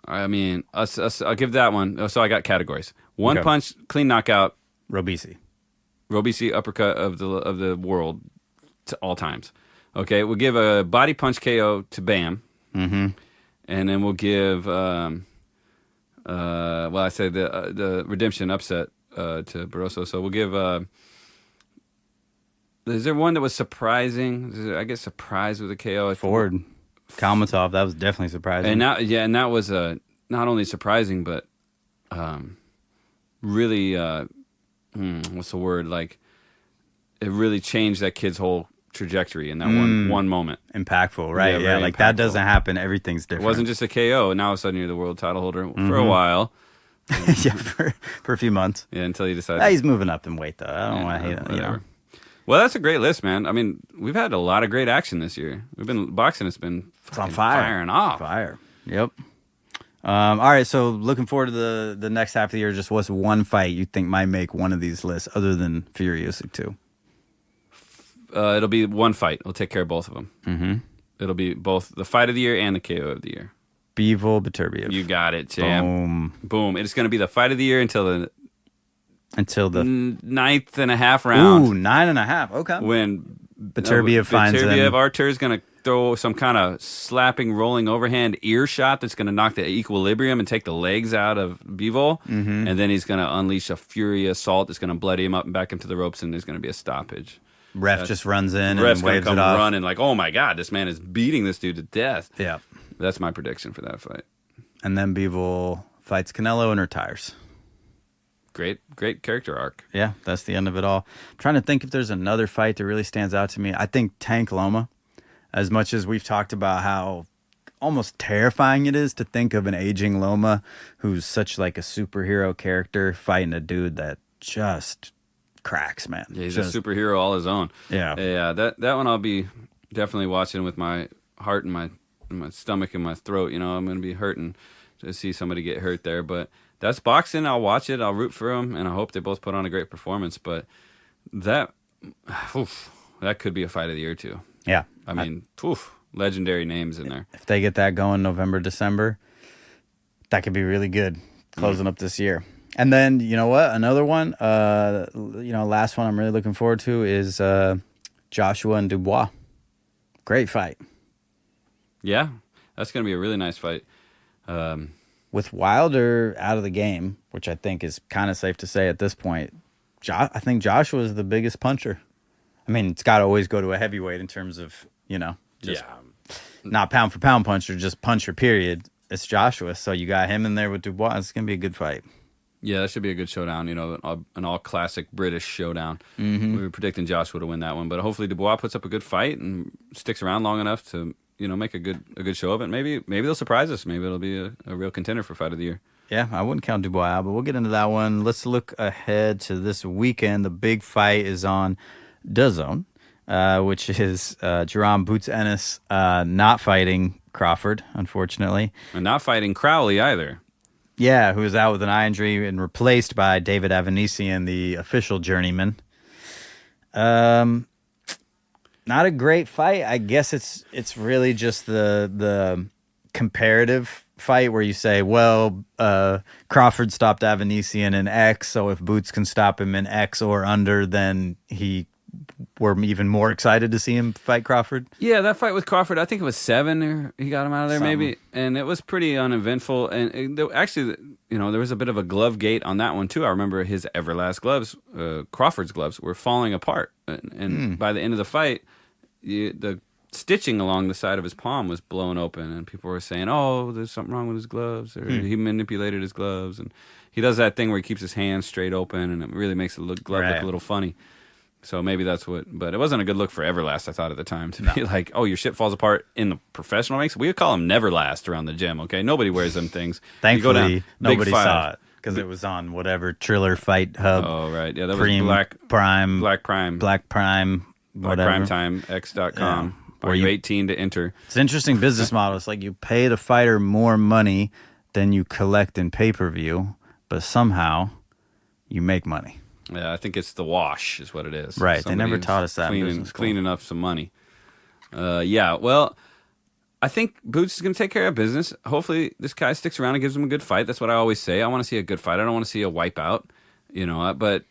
I mean, I'll give that one. So I got categories. One punch, clean knockout. Robeisy uppercut of the world to all times. Okay, we'll give a body punch KO to Bam. Mm-hmm. And then we'll give, I said the redemption upset to Barroso. So we'll give, is there one that was surprising? I get surprised with a KO. Ford Kalmatov, that was definitely surprising. And that was not only surprising, but really, what's the word? Like, it really changed that kid's whole trajectory in that one moment. Impactful, right? Yeah, like impactful. That doesn't happen. Everything's different. It wasn't just a KO. Now all of a sudden you're the world title holder for a while. Yeah, for a few months. Yeah, until you decide. He's moving up in weight, though. I don't want to hate him. You know. Well, that's a great list, man. I mean, we've had a lot of great action this year. Boxing has been on fire. Firing off. Fire. Yep. All right, so looking forward to the next half of the year. Just what's one fight you think might make one of these lists other than Fury Usyk 2? It'll be one fight. We'll take care of both of them. Mm-hmm. It'll be both the fight of the year and the KO of the year. Bivol Beterbiev. You got it, champ. Boom. It's going to be the fight of the year until the ninth and a half round. Ooh, 9.5. Okay. When Beterbiev finds him. Artur is going to throw some kind of slapping, rolling overhand ear shot that's going to knock the equilibrium and take the legs out of Bivol. Mm-hmm. And then he's going to unleash a fury assault that's going to bloody him up and back into the ropes, and there's going to be a stoppage. Ref just runs in and ref's waves come it off. running like, oh my God, this man is beating this dude to death. Yeah. That's my prediction for that fight. And then Bivol fights Canelo and retires. Great character arc. Yeah, that's the end of it all. I'm trying to think if there's another fight that really stands out to me. I think Tank Loma, as much as we've talked about how almost terrifying it is to think of an aging Loma who's such like a superhero character fighting a dude that just cracks, man. Yeah, he's a superhero all his own. Yeah. Yeah, that one I'll be definitely watching with my heart in my stomach and my throat. I'm going to be hurting to see somebody get hurt there. But that's boxing. I'll watch it. I'll root for them, and I hope they both put on a great performance. But that could be a fight of the year too. Yeah, I mean, legendary names in there. If they get that going November, December, that could be really good closing up this year. And then, you know what? Another one, last one I'm really looking forward to is Joshua and Dubois. Great fight. Yeah, that's going to be a really nice fight. With Wilder out of the game, which I think is kind of safe to say at this point, I think Joshua is the biggest puncher. I mean, it's got to always go to a heavyweight in terms of, not pound for pound puncher, just puncher, period. It's Joshua. So you got him in there with Dubois. It's going to be a good fight. Yeah, that should be a good showdown, an all-classic British showdown. Mm-hmm. We were predicting Joshua to win that one, but hopefully Dubois puts up a good fight and sticks around long enough to, make a good show of it. Maybe they'll surprise us. Maybe it'll be a real contender for fight of the year. Yeah, I wouldn't count Dubois out, but we'll get into that one. Let's look ahead to this weekend. The big fight is on DAZN, which is Jerome Boots Ennis not fighting Crawford, unfortunately. And not fighting Crowley either. Yeah, who was out with an eye injury and replaced by David Avanesian, the official journeyman. Not a great fight. I guess it's really just the comparative fight where you say, well, Crawford stopped Avanesian in X, so if Boots can stop him in X or under, then we're even more excited to see him fight Crawford. Yeah, that fight with Crawford, I think it was 7, or he got him out of there maybe, and it was pretty uneventful. And actually, there was a bit of a glove gate on that one too. I remember his Everlast gloves, Crawford's gloves, were falling apart, and by the end of the fight, the stitching along the side of his palm was blown open, and people were saying, "Oh, there's something wrong with his gloves," or he manipulated his gloves, and he does that thing where he keeps his hands straight open, and it really makes the glove look a little funny. So maybe that's but it wasn't a good look for Everlast, I thought at the time, to be like, oh, your shit falls apart in the professional ranks. We would call them Neverlast around the gym, okay? Nobody wears them things. Thankfully, nobody saw it because it was on whatever Triller Fight Hub. Oh, right. Yeah, that was Black Prime, whatever. BlackPrimeTimeX.com. Are you 18 to enter? It's an interesting business model. It's like you pay the fighter more money than you collect in pay-per-view, but somehow you make money. Yeah, I think it's the wash is what it is. Right. They never taught us that in business school. Cleaning up some money. Well, I think Boots is going to take care of business. Hopefully this guy sticks around and gives him a good fight. That's what I always say. I want to see a good fight. I don't want to see a wipeout, but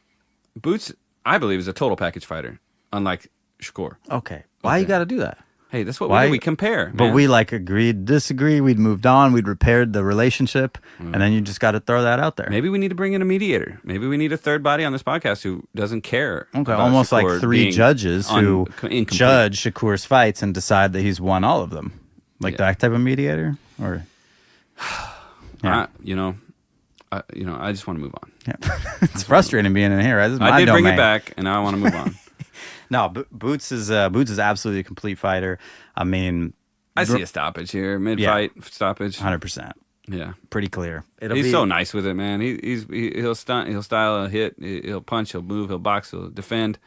Boots, I believe, is a total package fighter, unlike Shakur. Okay. Why you got to do that? Hey, that's what we do. We compare. But man. We agreed, disagreed. We'd moved on. We'd repaired the relationship. And then you just got to throw that out there. Maybe we need to bring in a mediator. Maybe we need a third body on this podcast who doesn't care. Okay, almost Shakur like 3 judges who judge Shakur's fights and decide that he's won all of them. That type of mediator? Or yeah. I just want to move on. Yeah. It's frustrating being in here. Right? I did bring it back, and now I want to move on. No, Boots is absolutely a complete fighter. I mean, I see a stoppage here, mid-fight stoppage, 100%. Yeah, pretty clear. He's so nice with it, man. He'll stunt, he'll style a hit, he'll punch, he'll move, he'll box, he'll defend,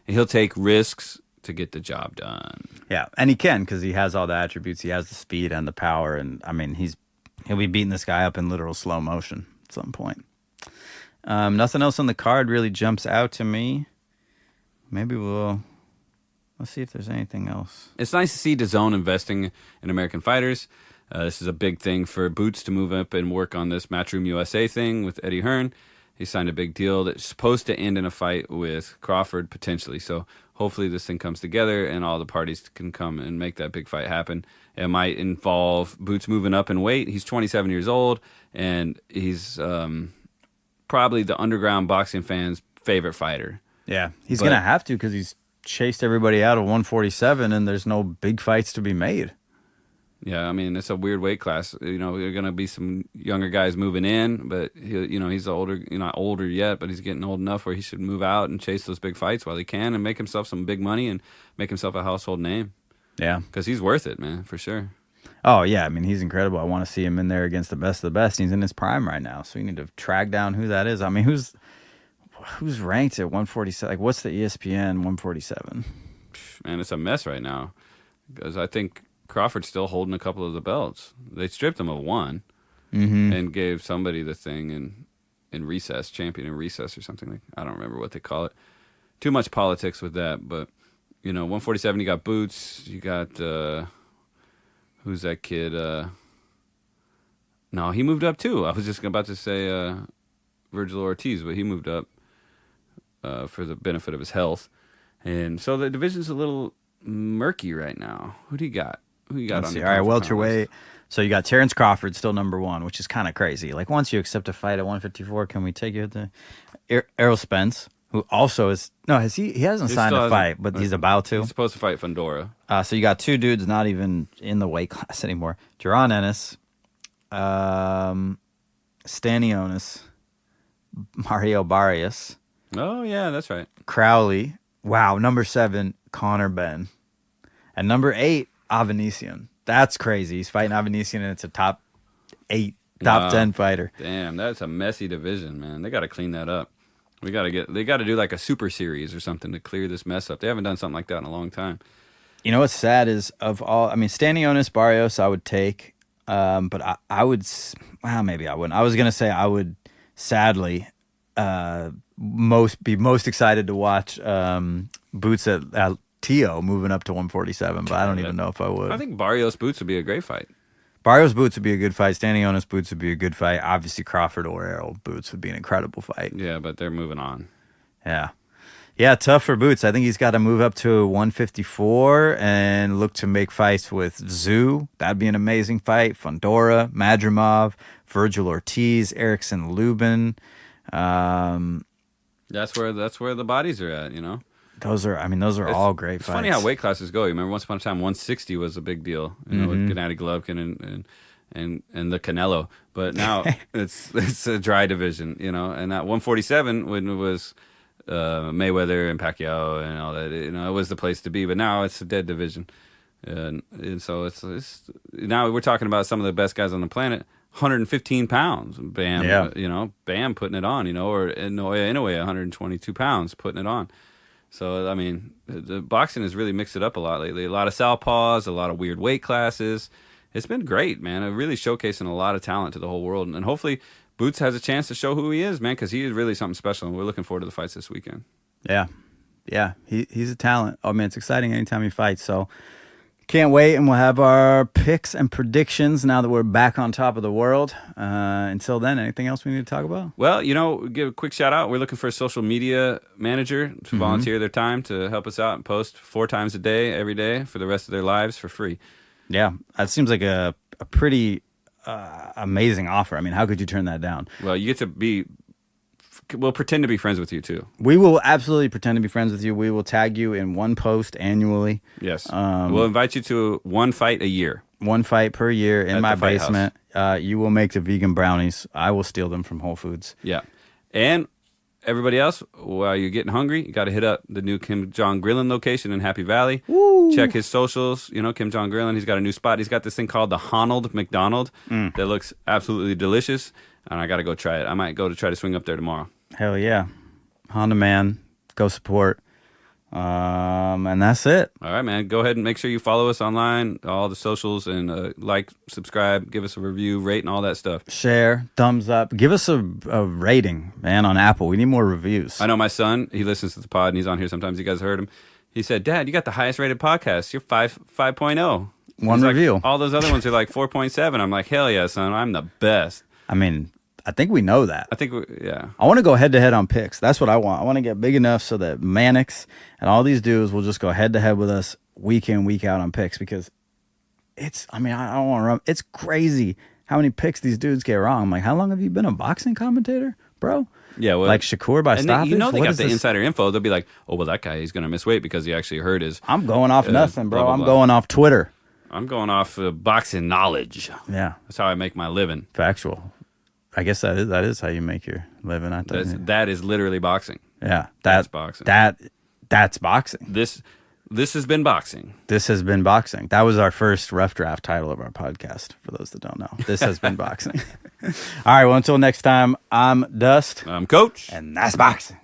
and he'll take risks to get the job done. Yeah, and he can because he has all the attributes. He has the speed and the power, and I mean, he'll be beating this guy up in literal slow motion at some point. Nothing else on the card really jumps out to me. Maybe let's see if there's anything else. It's nice to see DAZN investing in American fighters. This is a big thing for Boots to move up and work on this Matchroom USA thing with Eddie Hearn. He signed a big deal that's supposed to end in a fight with Crawford, potentially. So hopefully this thing comes together and all the parties can come and make that big fight happen. It might involve Boots moving up in weight. He's 27 years old, and he's probably the underground boxing fans' favorite fighter. Yeah, he's going to have to because he's chased everybody out of 147 and there's no big fights to be made. Yeah, I mean, it's a weird weight class. There are going to be some younger guys moving in, but he's older, not older yet, but he's getting old enough where he should move out and chase those big fights while he can and make himself some big money and make himself a household name. Yeah. Because he's worth it, man, for sure. Oh, yeah. I mean, he's incredible. I want to see him in there against the best of the best. He's in his prime right now, so you need to track down who that is. I mean, who's ranked at 147? Like, what's the ESPN 147? Man, it's a mess right now because I think Crawford's still holding a couple of the belts. They stripped him of one and gave somebody the thing in recess, champion in recess or something. Like I don't remember what they call it. Too much politics with that, but 147. You got Boots. You got who's that kid? No, he moved up too. I was just about to say Virgil Ortiz, but he moved up for the benefit of his health, and so the division's a little murky right now. Who do you got? Who you got Let's on see. the All right, conference welterweight. So you got Terrence Crawford still number 1, which is kind of crazy. Like once you accept a fight at 154, can we take you at the Errol Spence, who also is he hasn't signed a fight, but he's about to. He's supposed to fight Fundora. So you got 2 dudes not even in the weight class anymore. Jaron Ennis, Stanionis, Mario Barrios. Oh yeah, that's right. Crowley. Wow, number 7, Connor Ben. And number 8, Avanesian. That's crazy. He's fighting Avanesian, and it's a top 10 fighter. Damn, that's a messy division, man. They got to clean that up. They got to do like a super series or something to clear this mess up. They haven't done something like that in a long time. You know what's sad is Stanionis, Barrios, I would take, but I would. Well, maybe I wouldn't. I was gonna say I would. Sadly, be most excited to watch Boots at Tio moving up to 147, but I don't even know if I would. I think Barrios Boots would be a great fight. Barrios Boots would be a good fight. Stanionis Boots would be a good fight. Obviously, Crawford or Errol Boots would be an incredible fight. Yeah, but they're moving on. Yeah, tough for Boots. I think he's got to move up to 154 and look to make fights with Zoo. That'd be an amazing fight. Fundora, Madrimov, Virgil Ortiz, Erickson Lubin. That's where the bodies are at, Those are all great fights. It's funny how weight classes go. You remember once upon a time 160 was a big deal, with Gennady Golovkin and the Canelo. But now it's a dry division, and at 147 when it was Mayweather and Pacquiao and all that, it was the place to be. But now it's a dead division, and so it's now we're talking about some of the best guys on the planet. 115 pounds, Bam, Bam putting it on, or Inoue 122 pounds putting it on. So, the boxing has really mixed it up a lot lately. A lot of southpaws, a lot of weird weight classes. It's been great, man. Really showcasing a lot of talent to the whole world. And hopefully Boots has a chance to show who he is, man, because he is really something special. And we're looking forward to the fights this weekend. Yeah. He's a talent. Oh, man, it's exciting anytime he fights. So, can't wait, and we'll have our picks and predictions now that we're back on top of the world. Until then, anything else we need to talk about? Well, give a quick shout out. We're looking for a social media manager to volunteer their time to help us out and post 4 times a day, every day, for the rest of their lives for free. Yeah, that seems like a pretty amazing offer. How could you turn that down? Well, you get to we'll pretend to be friends with you too. We will absolutely pretend to be friends with you. We will tag you in one post annually. Yes. We'll invite you to one fight a year. One fight per year in my basement. You will make the vegan brownies. I will steal them from Whole Foods. Yeah. And everybody else, while you're getting hungry, you got to hit up the new Kim Jong Grillin location in Happy Valley. Woo. Check his socials. Kim Jong Grillin, he's got a new spot. He's got this thing called the Honnold McDonald that looks absolutely delicious. And I got to go try it. I might go to try to swing up there tomorrow. Hell yeah. Honda man. Go support. And that's it. All right, man. Go ahead and make sure you follow us online, all the socials, and like, subscribe, give us a review, rate, and all that stuff. Share, thumbs up. Give us a rating, man, on Apple. We need more reviews. I know my son, he listens to the pod, and he's on here sometimes. You guys heard him. He said, Dad, you got the highest rated podcast. You're 5.0. One review. Like, all those other ones are like 4.7. I'm like, hell yeah, son. I'm the best. I think we know that. Yeah. I want to go head-to-head on picks. That's what I want. I want to get big enough so that Mannix and all these dudes will just go head-to-head with us week in, week out on picks because I don't want to run. It's crazy how many picks these dudes get wrong. I'm like, how long have you been a boxing commentator, bro? Yeah, well, like Shakur by stoppage? They got the insider info. They'll be like, oh, well, that guy, he's going to miss weight because he actually hurt his... I'm going off nothing, bro. Blah, blah, I'm blah. going off Twitter. I'm going off boxing knowledge. Yeah. That's how I make my living. Factual. I guess that is how you make your living. I thought that is literally boxing. Yeah, that's boxing. That's boxing. This has been boxing. This has been boxing. That was our first rough draft title of our podcast. For those that don't know, this has been boxing. All right. Well, until next time, I'm Dust. I'm Coach, and that's boxing.